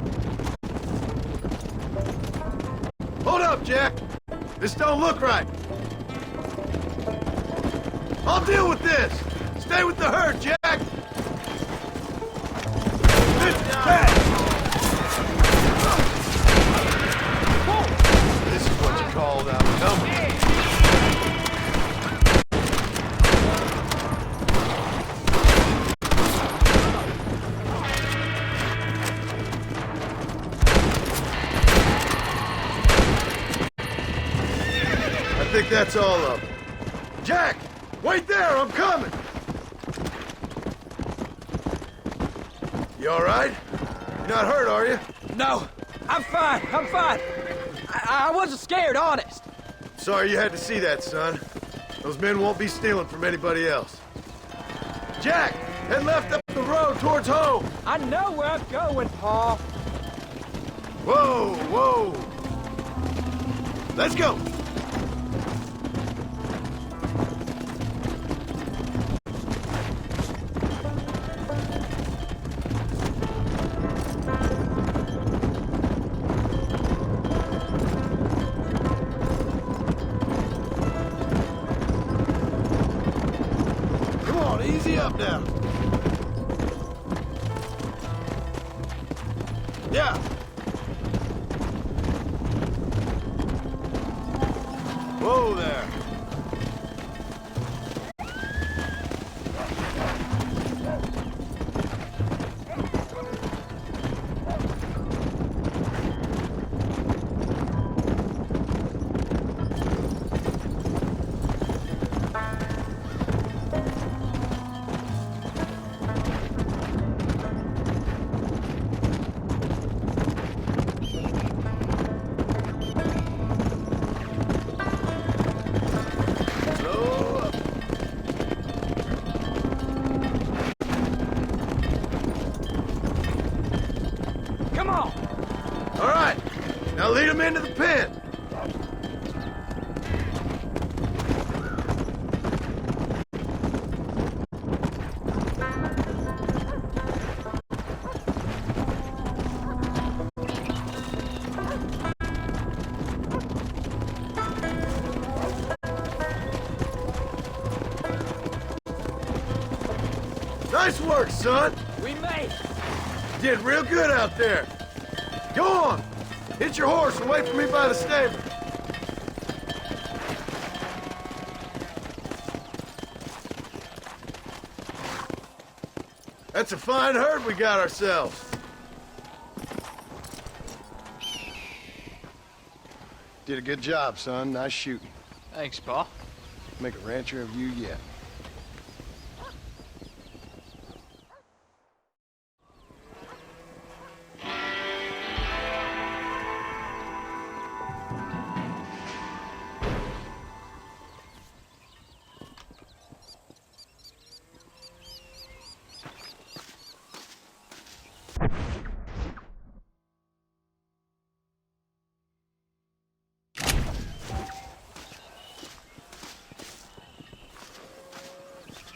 Hold up, Jack. This don't look right. I'll deal with this. Stay with the herd, Jack. This is what you call outnumbered. I think that's all of them. Jack, wait there, I'm coming. You all right? You're not hurt, are you? No, I'm fine. I'm fine. I wasn't scared, honest. Sorry you had to see that, son. Those men won't be stealing from anybody else. Jack, head left up the road towards home. I know where I'm going, Pa. Whoa, whoa. Let's go! Come on, easy up now. Yeah. Whoa there. Come on! All right, now lead them into the pen. Nice work, son. We made it! You did real good out there. Go on. Hit your horse and wait for me by the stable. That's a fine herd we got ourselves. Did a good job, son. Nice shooting. Thanks, Pa. Make a rancher of you yet.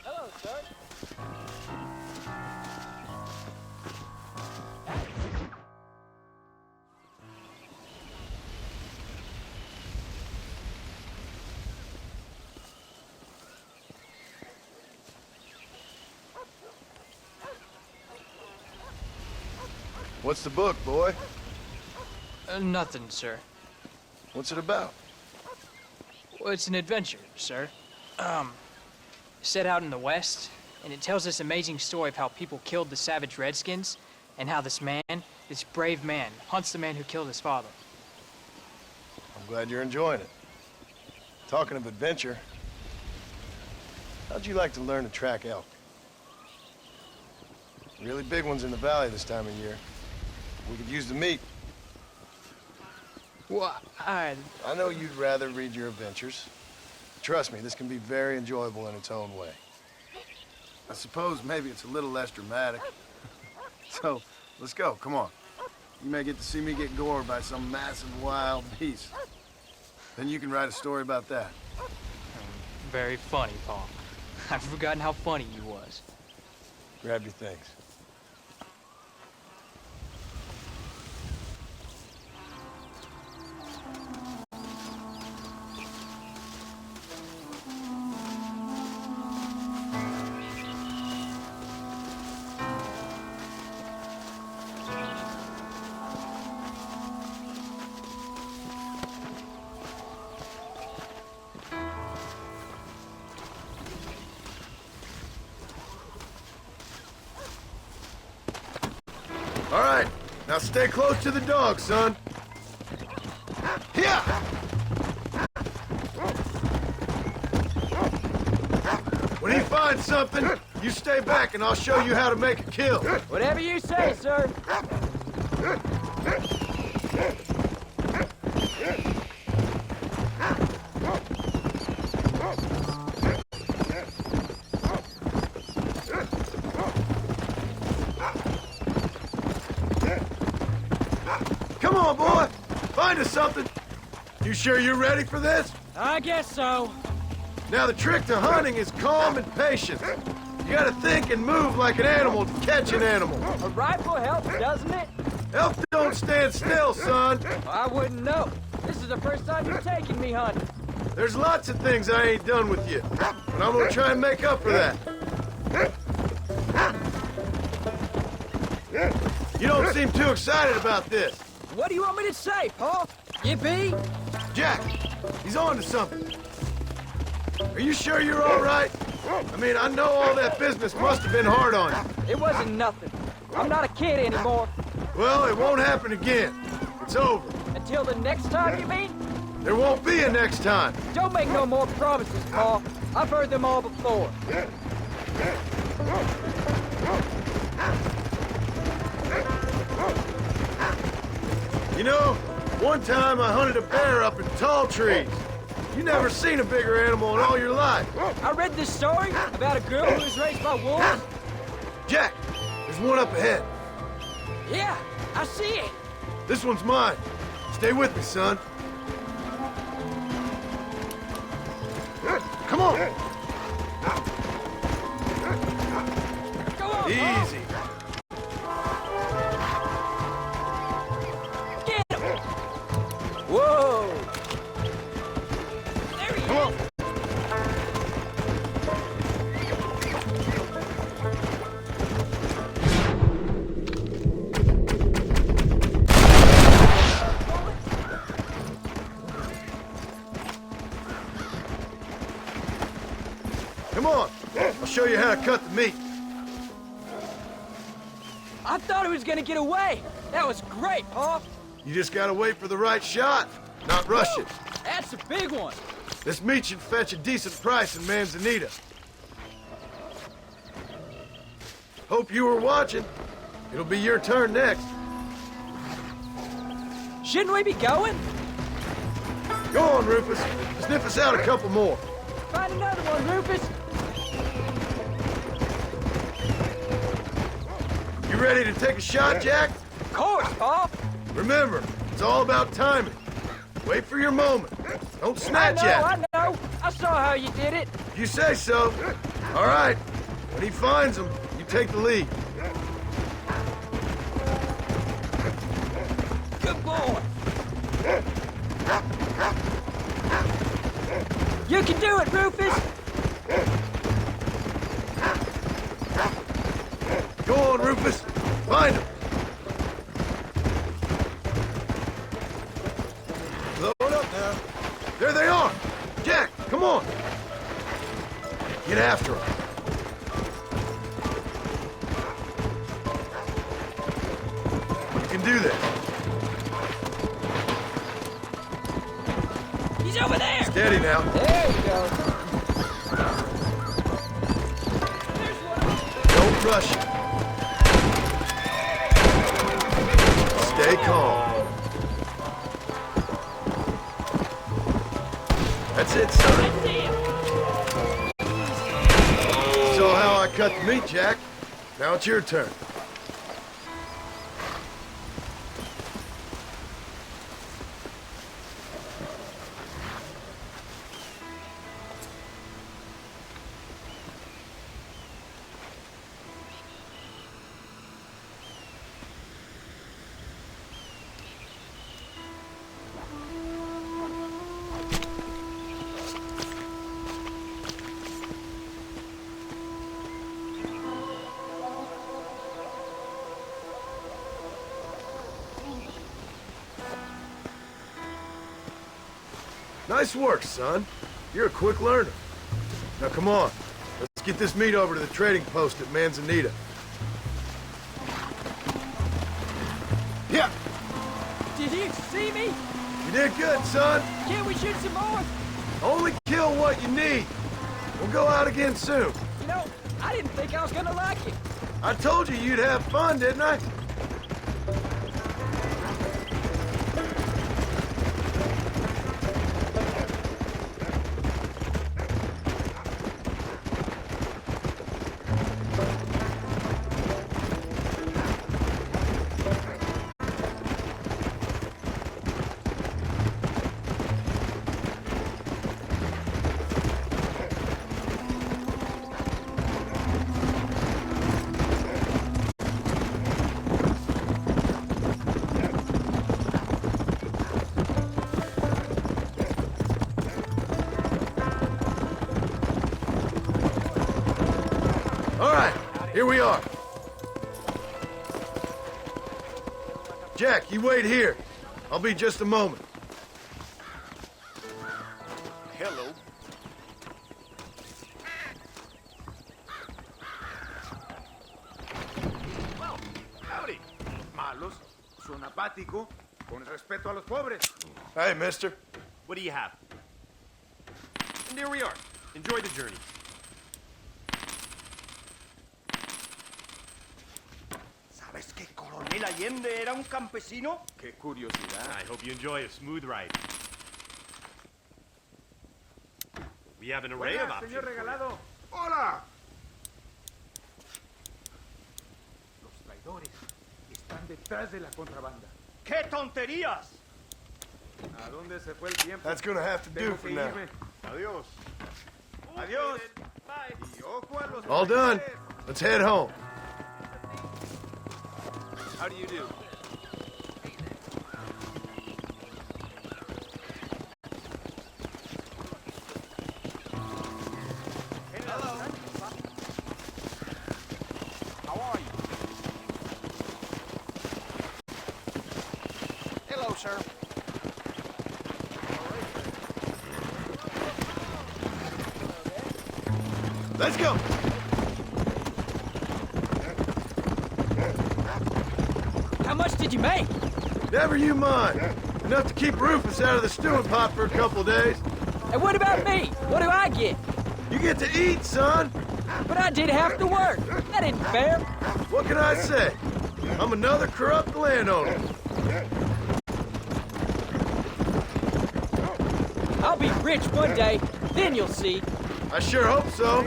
Hello, sir. What's the book, boy? Nothing, sir. What's it about? Well, it's an adventure, sir. Set out in the West, and it tells this amazing story of how people killed the savage Redskins, and how this man, this brave man, hunts the man who killed his father. I'm glad you're enjoying it. Talking of adventure, how'd you like to learn to track elk? Really big ones in the valley this time of year. We could use the meat. Well, I know you'd rather read your adventures. Trust me, this can be very enjoyable in its own way. I suppose maybe it's a little less dramatic. So, let's go, come on. You may get to see me get gored by some massive wild beast. Then you can write a story about that. Very funny, Pa. I've forgotten how funny you was. Grab your things. All right, now stay close to the dog, son. Here! When he finds something, you stay back and I'll show you how to make a kill. Whatever you say, sir. Come on, boy. Find us something. You sure you're ready for this? I guess so. Now the trick to hunting is calm and patience. You gotta think and move like an animal to catch an animal. A rifle helps, doesn't it? Elk don't stand still, son. I wouldn't know. This is the first time you've taken me hunting. There's lots of things I ain't done with you, but I'm gonna try and make up for that. You don't seem too excited about this. What do you want me to say, Paul? Yippee? Jack, he's on to something. Are you sure you're all right? I mean, I know all that business must have been hard on you. It wasn't nothing. I'm not a kid anymore. Well, it won't happen again. It's over. Until the next time, you mean? There won't be a next time. Don't make no more promises, Paul. I've heard them all before. You know, one time I hunted a bear up in tall trees. You never seen a bigger animal in all your life. I read this story about a girl who was raised by wolves. Jack, there's one up ahead. Yeah, I see it. This one's mine. Stay with me, son. Come on. Go on, Easy. Get him. Whoa. There he Come on. Come on. I'll show you how to cut the meat. I thought he was gonna get away. That was great, Paul. You just gotta wait for the right shot, not rush it. That's a big one. This meat should fetch a decent price in Manzanita. Hope you were watching. It'll be your turn next. Shouldn't we be going? Go on, Rufus. Sniff us out a couple more. Find another one, Rufus. You ready to take a shot, Jack? Of course, Paul. Remember, it's all about timing. Wait for your moment. Don't snatch at it. I know. I saw how you did it. You say so. All right. When he finds them, you take the lead. Good boy. You can do it, Rufus. Go on, Rufus. Find him. Load up now. There they are. Jack, come on. Get after him. You can do that. He's over there. Steady now. There you go. Don't rush it. Stay calm. That's it, son. You saw how I cut the meat, Jack. Now it's your turn. Nice work, son. You're a quick learner. Now come on. Let's get this meat over to the trading post at Manzanita. Yeah. Did you see me? You did good, son. Can't we shoot some more? Only kill what you need. We'll go out again soon. You know, I didn't think I was gonna like it. I told you you'd have fun, didn't I? Here we are. Jack, you wait here. I'll be just a moment. Hello. Well, howdy. Malos, son apático, con respeto a los pobres. Hey, mister. What do you have? And there we are. Enjoy the journey. ¿Sabes que Coronel Allende era un campesino? Qué curiosidad. I hope you enjoy a smooth ride. We have an array of Buenas, options. señor regalado. ¡Hola! Los traidores están detrás de la contrabanda. ¡Qué tonterías! ¿A dónde se fue el tiempo? That's gonna have to do Tengo for que now. irme. Adiós. Adiós. Bye. Y ojo a los All done. Let's head home. How do you do? How are you? Hello, sir. Let's go. How much did you make? Never you mind. Enough to keep Rufus out of the stewing pot for a couple days. And what about me? What do I get? You get to eat, son. But I did half the work. That isn't fair. What can I say? I'm another corrupt landowner. I'll be rich one day, then you'll see. I sure hope so.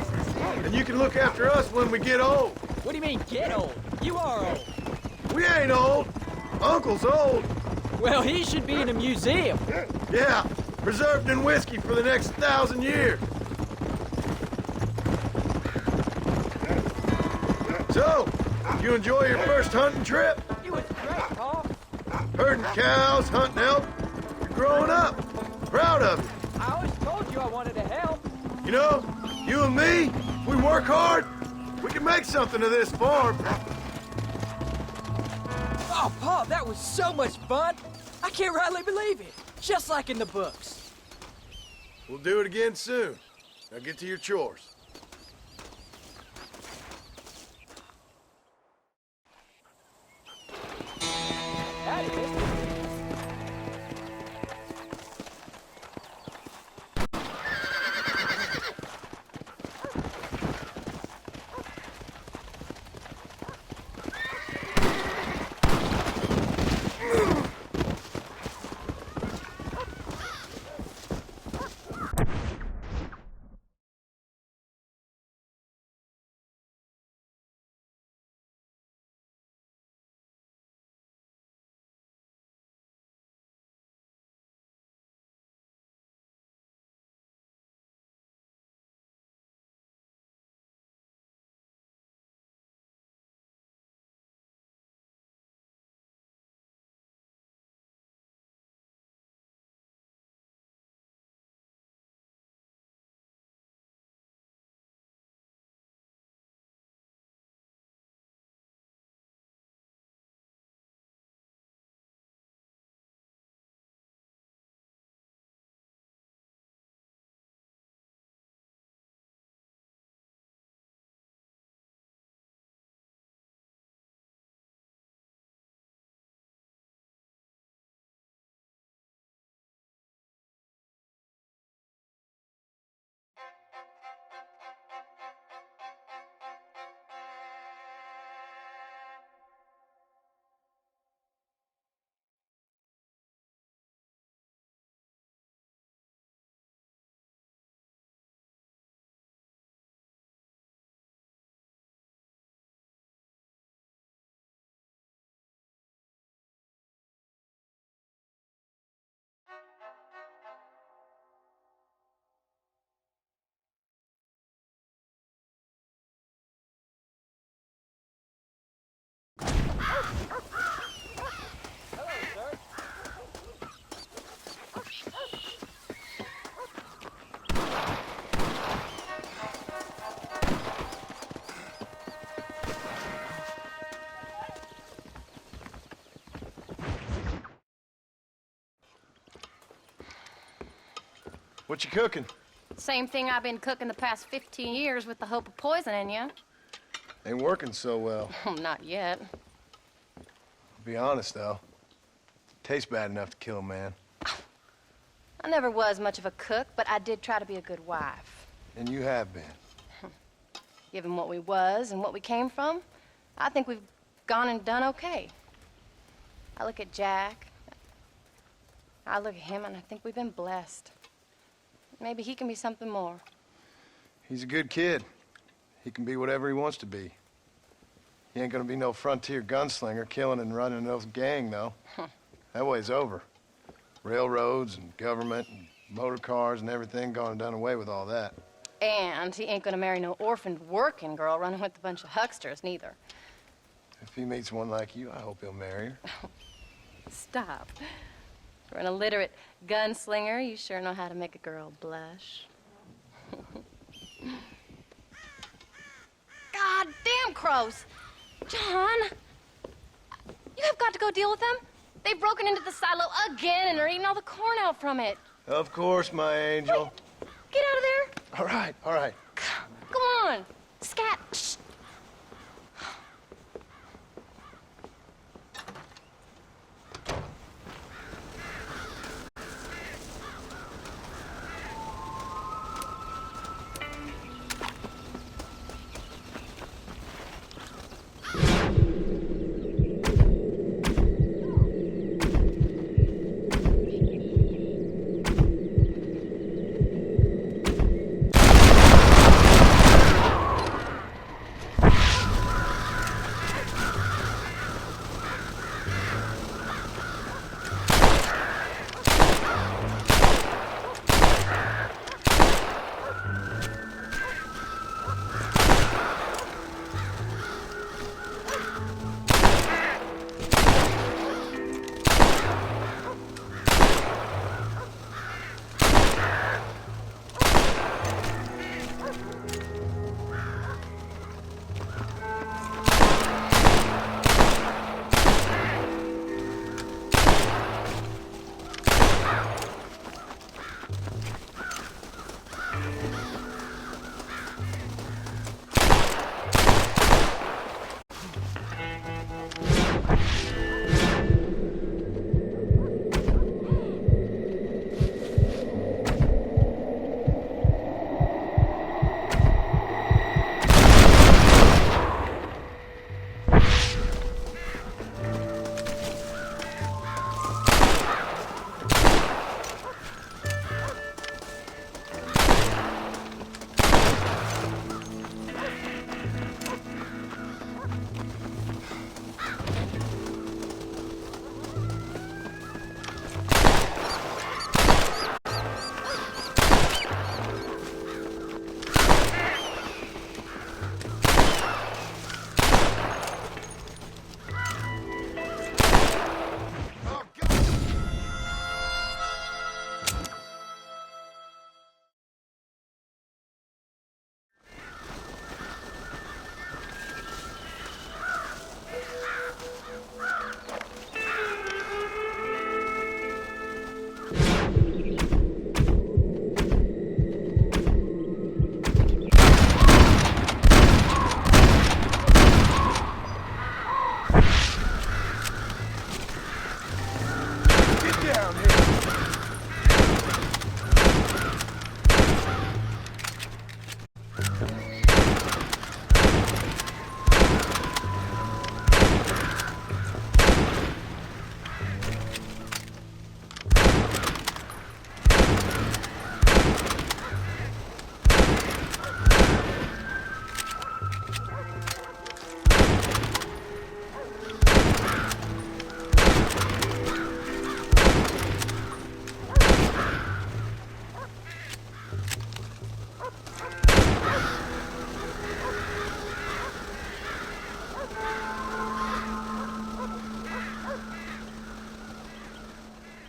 And you can look after us when we get old. What do you mean, get old? You are old. We ain't old. Uncle's old. Well, he should be in a museum. Yeah, preserved in whiskey for the next 1,000 years. So, you enjoy your first hunting trip? It was great, Paul. Herding cows, hunting elk. You're growing up. Proud of you. I always told you I wanted to help. You know, you and me, if we work hard, we can make something of this farm. Oh, Paul, that was so much fun. I can't rightly believe it. Just like in the books. We'll do it again soon. Now get to your chores. What you cooking? Same thing I've been cooking the past 15 years with the hope of poisoning you. Ain't working so well. Not yet. Be honest, though. Tastes bad enough to kill a man. I never was much of a cook, but I did try to be a good wife. And you have been. Given what we was and what we came from, I think we've gone and done okay. I look at Jack. I look at him, and I think we've been blessed. Maybe he can be something more. He's a good kid. He can be whatever he wants to be. He ain't gonna be no frontier gunslinger killing and running no gang, though. That way's over. Railroads and government and motor cars and everything gone and done away with all that. And he ain't gonna marry no orphaned working girl running with a bunch of hucksters, neither. If he meets one like you, I hope he'll marry her. Stop. For an illiterate gunslinger, you sure know how to make a girl blush. God damn crows! John! You have got to go deal with them. They've broken into the silo again and are eating all the corn out from it. Of course, my angel. Wait, get out of there. All right, all right. Go on. Scat. Shh.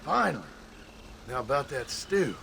Finally. Now about that stew.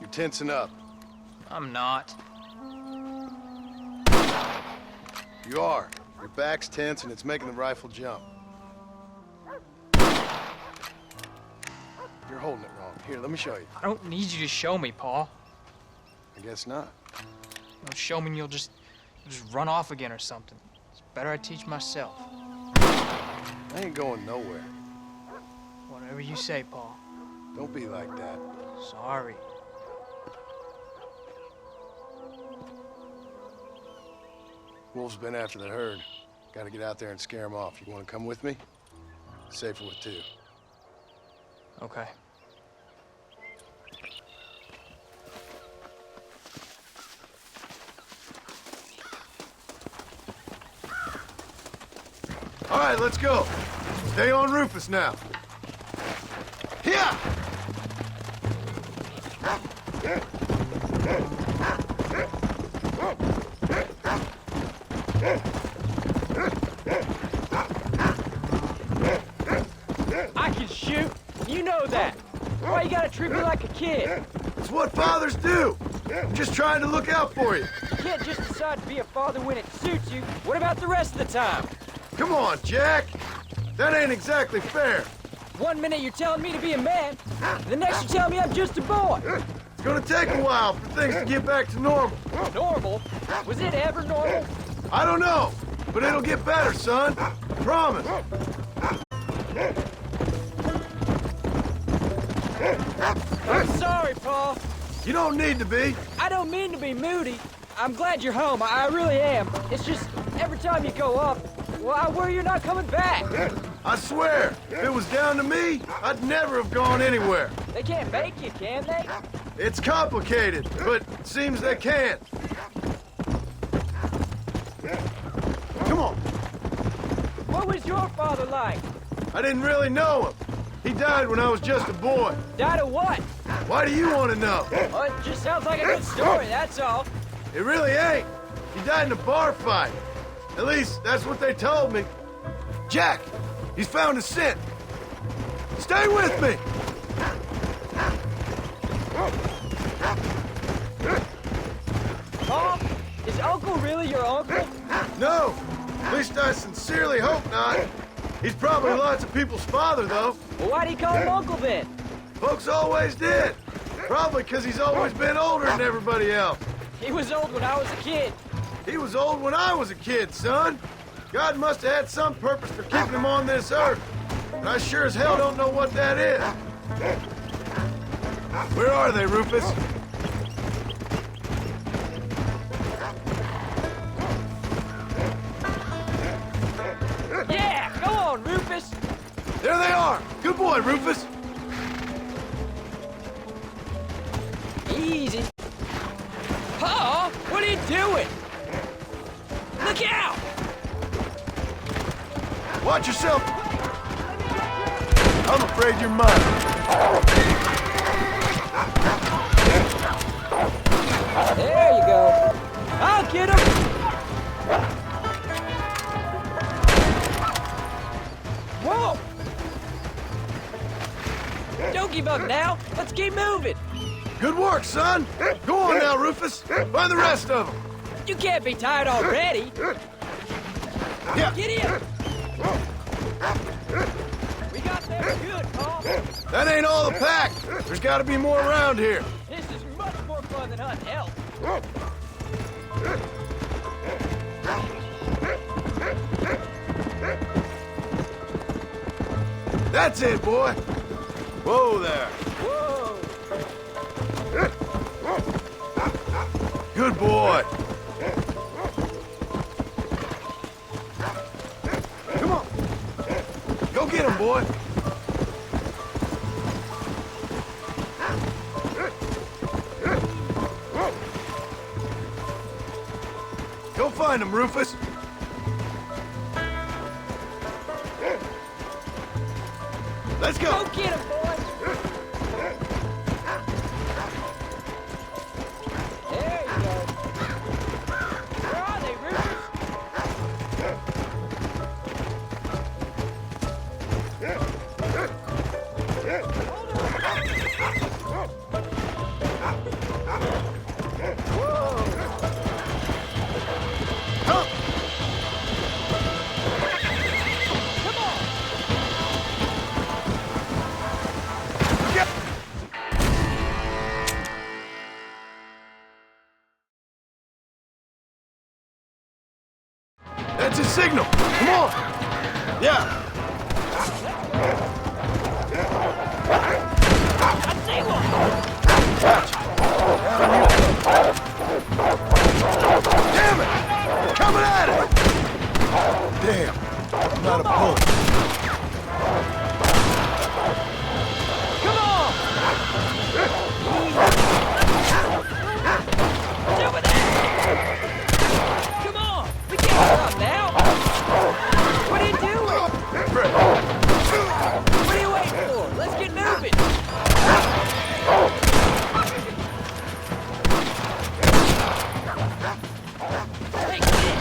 You're tensing up. I'm not. You are. Your back's tense and it's making the rifle jump. You're holding it wrong. Here, let me show you. I don't need you to show me, Paul. I guess not. Don't show me and you'll just run off again or something. It's better I teach myself. I ain't going nowhere. Whatever you say, Paul. Don't be like that. Sorry. Wolves been after the herd. Gotta get out there and scare them off. You wanna come with me? Safer with two. Okay. All right, let's go. Stay on Rufus now. Here! I can shoot. You know that. Why you gotta treat me like a kid? It's what fathers do. I'm just trying to look out for you. You can't just decide to be a father when it suits you. What about the rest of the time? Come on, Jack. That ain't exactly fair. 1 minute you're telling me to be a man, the next you're telling me I'm just a boy. It's gonna take a while for things to get back to normal. Normal? Was it ever normal? I don't know, but it'll get better, son. I promise. I'm sorry, Paul. You don't need to be. I don't mean to be moody. I'm glad you're home. I really am. It's just, every time you go up, well, I worry you're not coming back. I swear, if it was down to me, I'd never have gone anywhere. They can't make you, can they? It's complicated, but it seems they can. Come on. What was your father like? I didn't really know him. He died when I was just a boy. Died of what? Why do you want to know? Well, it just sounds like a good story, that's all. It really ain't. He died in a bar fight. At least, that's what they told me. Jack, he's found a scent. Stay with me! Paul, is Uncle really your uncle? No, at least I sincerely hope not. He's probably lots of people's father, though. Well, why'd he call him Uncle then? Folks always did. Probably because he's always been older than everybody else. He was old when I was a kid. He was old when I was a kid, son. God must have had some purpose for keeping him on this earth. And I sure as hell don't know what that is. Where are they, Rufus? Yeah, go on, Rufus. There they are. Good boy, Rufus. Easy. Paul, what are you doing? Look out! Watch yourself. I'm afraid you're mine. There you go. I'll get him. Whoa! Don't give up now. Let's keep moving. Good work, son. Go on now, Rufus. Find the rest of them. You can't be tired already. Yeah. Get in. We got there good, Paul. That ain't all the pack. There's got to be more around here. This is much more fun than hunting elk. That's it, boy. Whoa there. Whoa. Good boy. Come on. Go get him, boy. Go find him, Rufus. Let's go. Go get him, boy. There you go. Where are they, Rufus? That's his signal. Come on. Yeah. I see one! Damn it! Coming at it! Damn. I'm not a bullet. Come on! It's over there! Come on! We can't stop now! What are you doing? What are you waiting for? Let's get moving! Take this!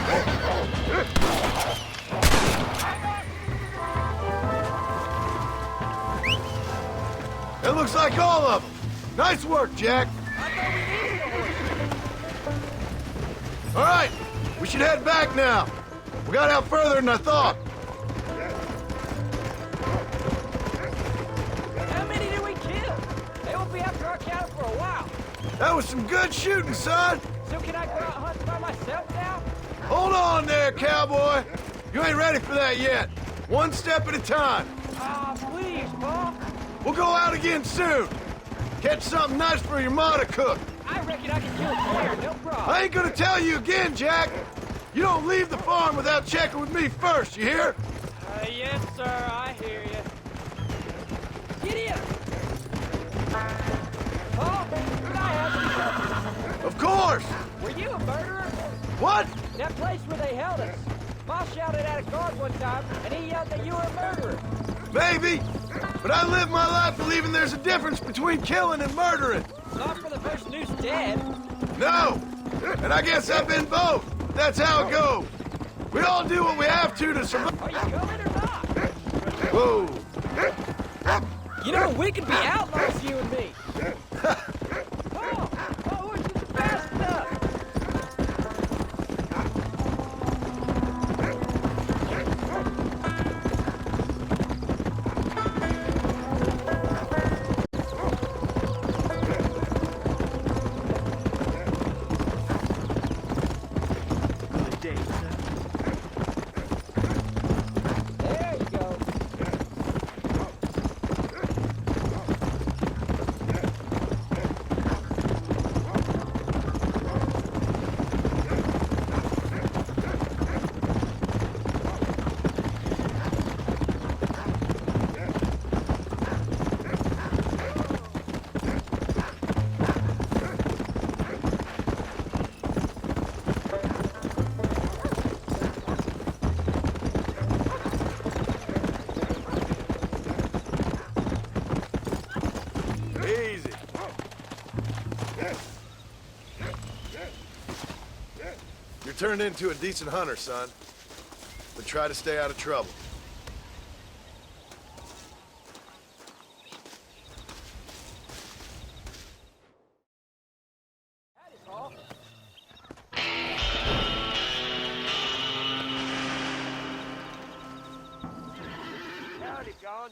That looks like all of them. Nice work, Jack. All right, we should head back now. We got out further than I thought. How many did we kill? They won't be after our cattle for a while. That was some good shooting, son. So can I go out hunting by myself now? Hold on there, cowboy. You ain't ready for that yet. One step at a time. Ah, please, Paul. We'll go out again soon. Catch something nice for your ma to cook. I reckon I can kill a bear, no problem. I ain't gonna tell you again, Jack. You don't leave the farm without checking with me first, you hear? Yes, sir, I hear you. Giddy up! Paul, could I ask you something? Of course! Were you a murderer? What? That place where they held us. Ma shouted at a guard one time, and he yelled that you were a murderer. Maybe. But I live my life believing there's a difference between killing and murdering. Not for the person who's dead. No! And I guess I've been both. That's how it goes. We all do what we have to survive. Are you coming or not? Whoa. You know, we could be outlaws, you and me. Paul, my horse is fast enough. There you go. Easy. You're turned into a decent hunter, son. But try to stay out of trouble. Howdy, Paul. Howdy, John.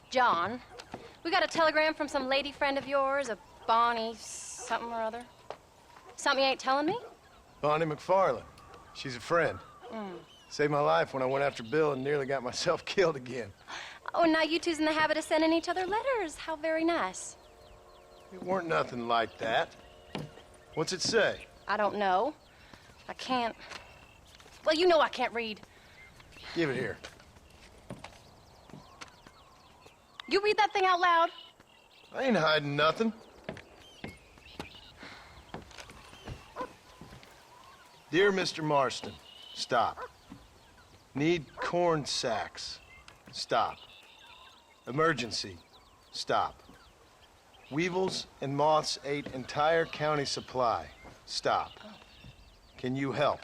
John, we got a telegram from some lady friend of yours, a Bonnie something or other. Something you ain't telling me? Bonnie McFarland. She's a friend. Saved my life when I went after Bill and nearly got myself killed again. Oh, and now you two's in the habit of sending each other letters. How very nice. It weren't nothing like that. What's it say? I don't know. I can't... Well, you know I can't read. Give it here. You read that thing out loud? I ain't hiding nothing. Dear Mr. Marston, stop. Need corn sacks. Stop. Emergency. Stop. Weevils and moths ate entire county supply. Stop. Can you help?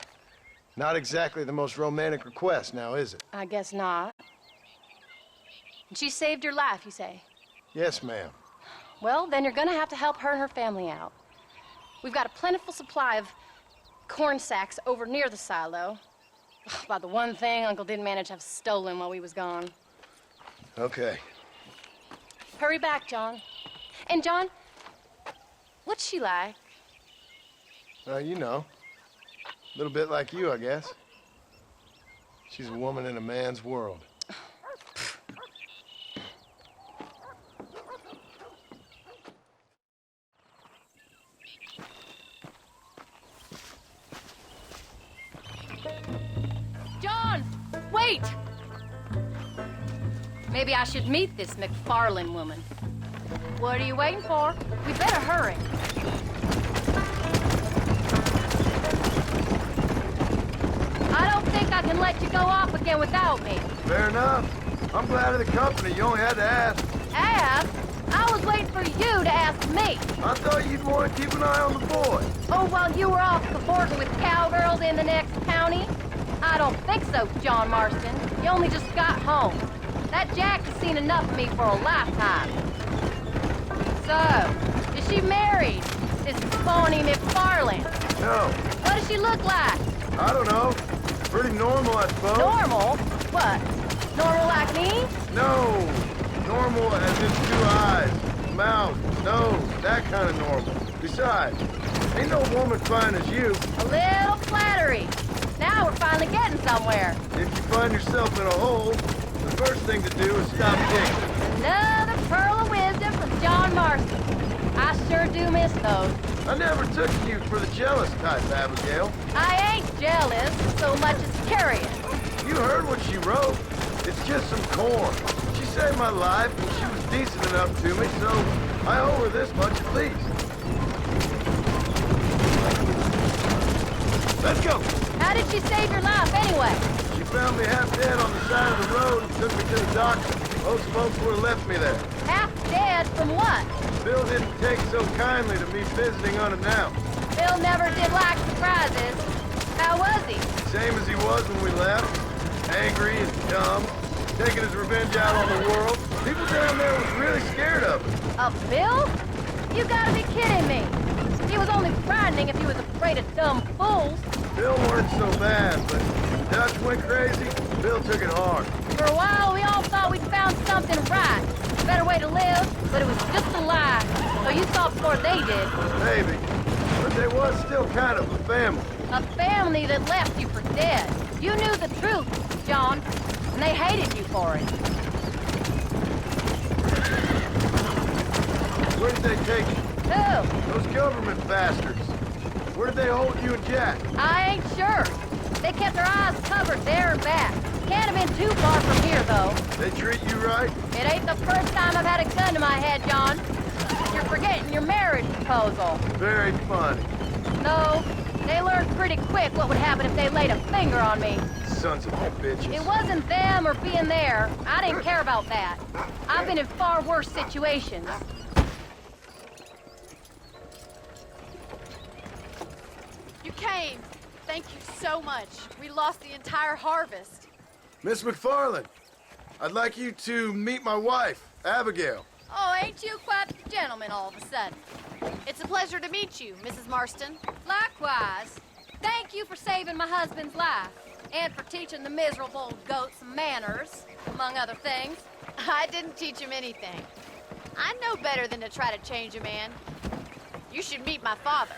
Not exactly the most romantic request, now is it? I guess not. She saved your life, you say? Yes, ma'am. Well, then you're gonna have to help her and her family out. We've got a plentiful supply of corn sacks over near the silo. About the one thing Uncle didn't manage to have stolen while we was gone. Okay. Hurry back, John. And John, what's she like? You know. A little bit like you, I guess. She's a woman in a man's world. John, wait! Maybe I should meet this McFarland woman. What are you waiting for? We better hurry. I don't think I can let you go off again without me. Fair enough. I'm glad of the company. You only had to ask. Ask? I was waiting for you to ask me. I thought you'd want to keep an eye on the boy. Oh, while you were off cavorting with cowgirls in the next county? I don't think so, John Marston. You only just got home. That Jack has seen enough of me for a lifetime. So, is she married? This Bonnie McFarland? No. What does she look like? I don't know. Pretty normal, I suppose. Normal? What? Normal like me? No. Normal as in 2 eyes, mouth, nose, that kind of normal. Besides, ain't no woman fine as you. A little flattery. Now we're finally getting somewhere. If you find yourself in a hole, the first thing to do is stop digging. Another pearl of wisdom from John Marston. I sure do miss those. I never took you for the jealous type, Abigail. I ain't jealous so much as curious. You heard what she wrote. It's just some corn. She saved my life, and she was decent enough to me, so I owe her this much at least. Let's go. How did she save your life anyway? She found me half dead on the side of the road and took me to the doctor. Most folks would have left me there. Half dead from what? Bill didn't take so kindly to me visiting unannounced. Bill never did like surprises. How was he? Same as he was when we left. Angry and dumb. Taking his revenge out on the world. People down there was really scared of him. Of Bill? You gotta be kidding me. He was only frightening if he was afraid of dumb fools. Bill weren't so bad, but when Dutch went crazy, Bill took it hard. For a while, we all thought we'd found something right. A better way to live, but it was just a lie. So you saw before they did. Maybe. But they was still kind of a family. A family that left you for dead. You knew the truth, John, and they hated you for it. Where did they take you? Who? Those government bastards. Where did they hold you and Jack? I ain't sure. They kept their eyes covered there and back. Can't have been too far from here, though. They treat you right? It ain't the first time I've had a gun to my head, John. You're forgetting your marriage proposal. Very funny. No, they learned pretty quick what would happen if they laid a finger on me. Sons of bitches. It wasn't them or being there. I didn't care about that. I've been in far worse situations. You came. Thank you so much. We lost the entire harvest. Miss McFarland, I'd like you to meet my wife, Abigail. Oh, ain't you quite the gentleman all of a sudden? It's a pleasure to meet you, Mrs. Marston. Likewise. Thank you for saving my husband's life. And for teaching the miserable goat some manners, among other things. I didn't teach him anything. I know better than to try to change a man. You should meet my father.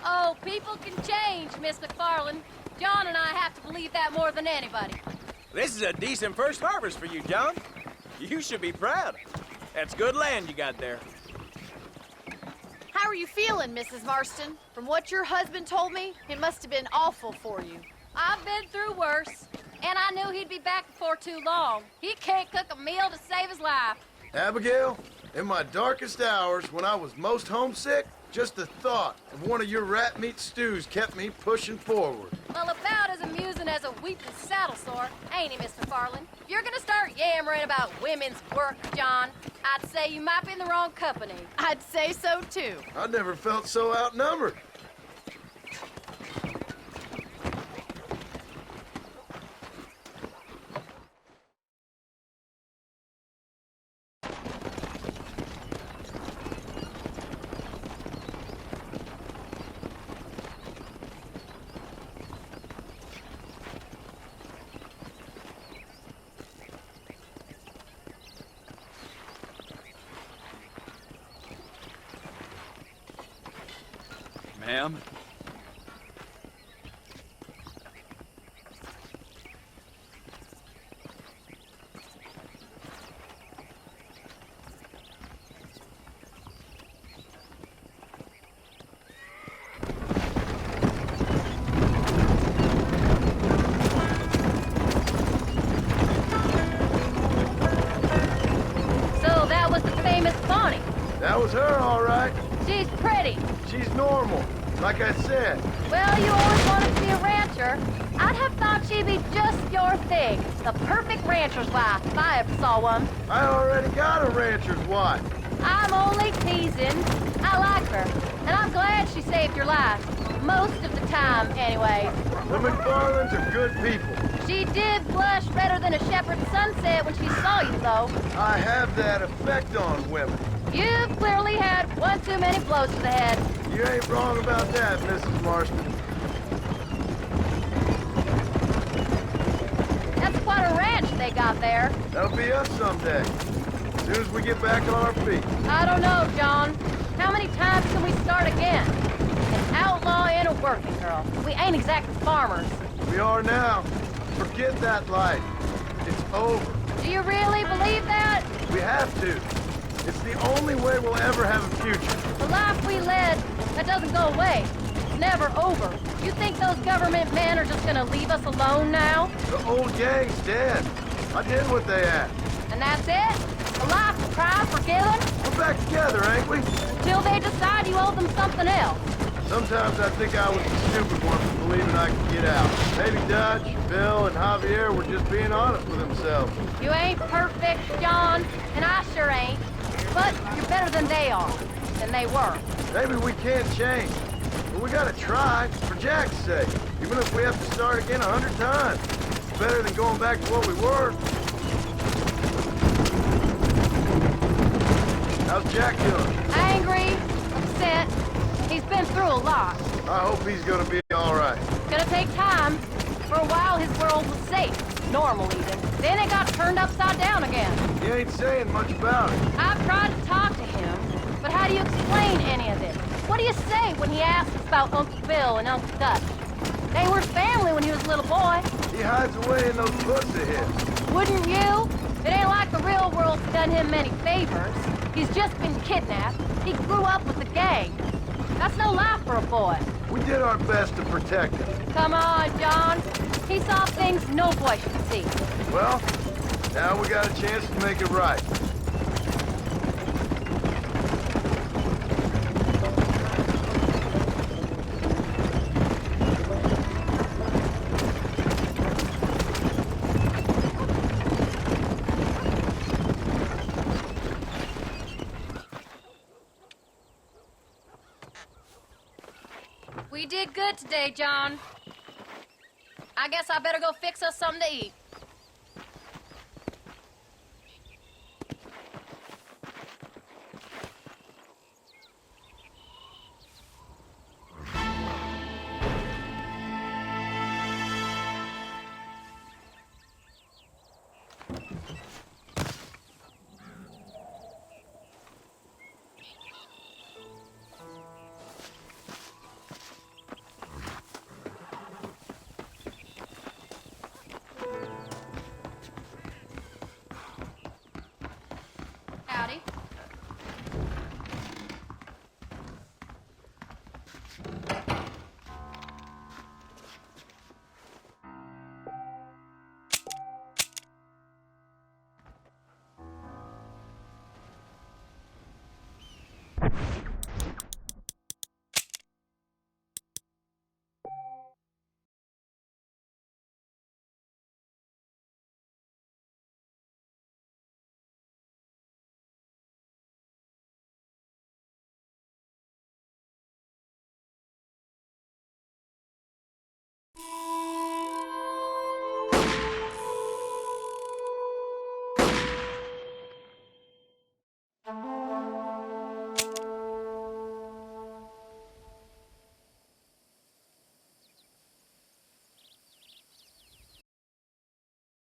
Oh, people can change, Miss McFarland. John and I have to believe that more than anybody. This is a decent first harvest for you, John. You should be proud. That's good land you got there. How are you feeling, Mrs. Marston? From what your husband told me, it must have been awful for you. I've been through worse, and I knew he'd be back before too long. He can't cook a meal to save his life. Abigail, in my darkest hours, when I was most homesick, just the thought of one of your rat meat stews kept me pushing forward. Well, about as amusing as a weeping saddle sore, ain't he, Miss McFarland? If you're gonna start yammering about women's work, John, I'd say you might be in the wrong company. I'd say so, too. I never felt so outnumbered. Ma'am? So that was the famous Bonnie. That was her, all right. She's pretty. She's normal, like I said. Well, you always wanted to be a rancher. I'd have thought she'd be just your thing. The perfect rancher's wife, if I ever saw one. I already got a rancher's wife. I'm only teasing. I like her, and I'm glad she saved your life. Most of the time, anyway. The McFarlands are good people. She did blush better than a shepherd's sunset when she saw you, though. I have that effect on women. You've clearly had one too many blows to the head. You ain't wrong about that, Mrs. Marston. That's quite a ranch they got there. That'll be us someday. As soon as we get back on our feet. I don't know, John. How many times can we start again? An outlaw and a working girl. We ain't exactly farmers. We are now. Forget that life. It's over. Do you really believe that? We have to. It's the only way we'll ever have a future. The life we led, that doesn't go away. It's never over. You think those government men are just gonna leave us alone now? The old gang's dead. I did what they asked. And that's it? A life of crime forgiven? We're back together, ain't we? Until they decide you owe them something else. Sometimes I think I was the stupid one for believing I could get out. Maybe Dutch, Bill, and Javier were just being honest with themselves. You ain't perfect, John, and I sure ain't. But you're better than they are, than they were. Maybe we can't change, but we gotta try, for Jack's sake. Even if we have to start again 100 times. It's better than going back to what we were. How's Jack doing? Angry, upset. He's been through a lot. I hope he's gonna be all right. It's gonna take time. For a while, his world was safe. Normal, even. Then it got turned upside down again. He ain't saying much about it. I've tried to talk to him, but how do you explain any of it? What do you say when he asks us about Uncle Bill and Uncle Dutch? They were family when he was a little boy. He hides away in those books of his. Wouldn't you? It ain't like the real world's done him many favors. He's just been kidnapped. He grew up with the gang. That's no life for a boy. We did our best to protect him. Come on, John. He saw things no boy should see. Well, now we got a chance to make it right. We did good today, John. I guess I better go fix us something to eat. You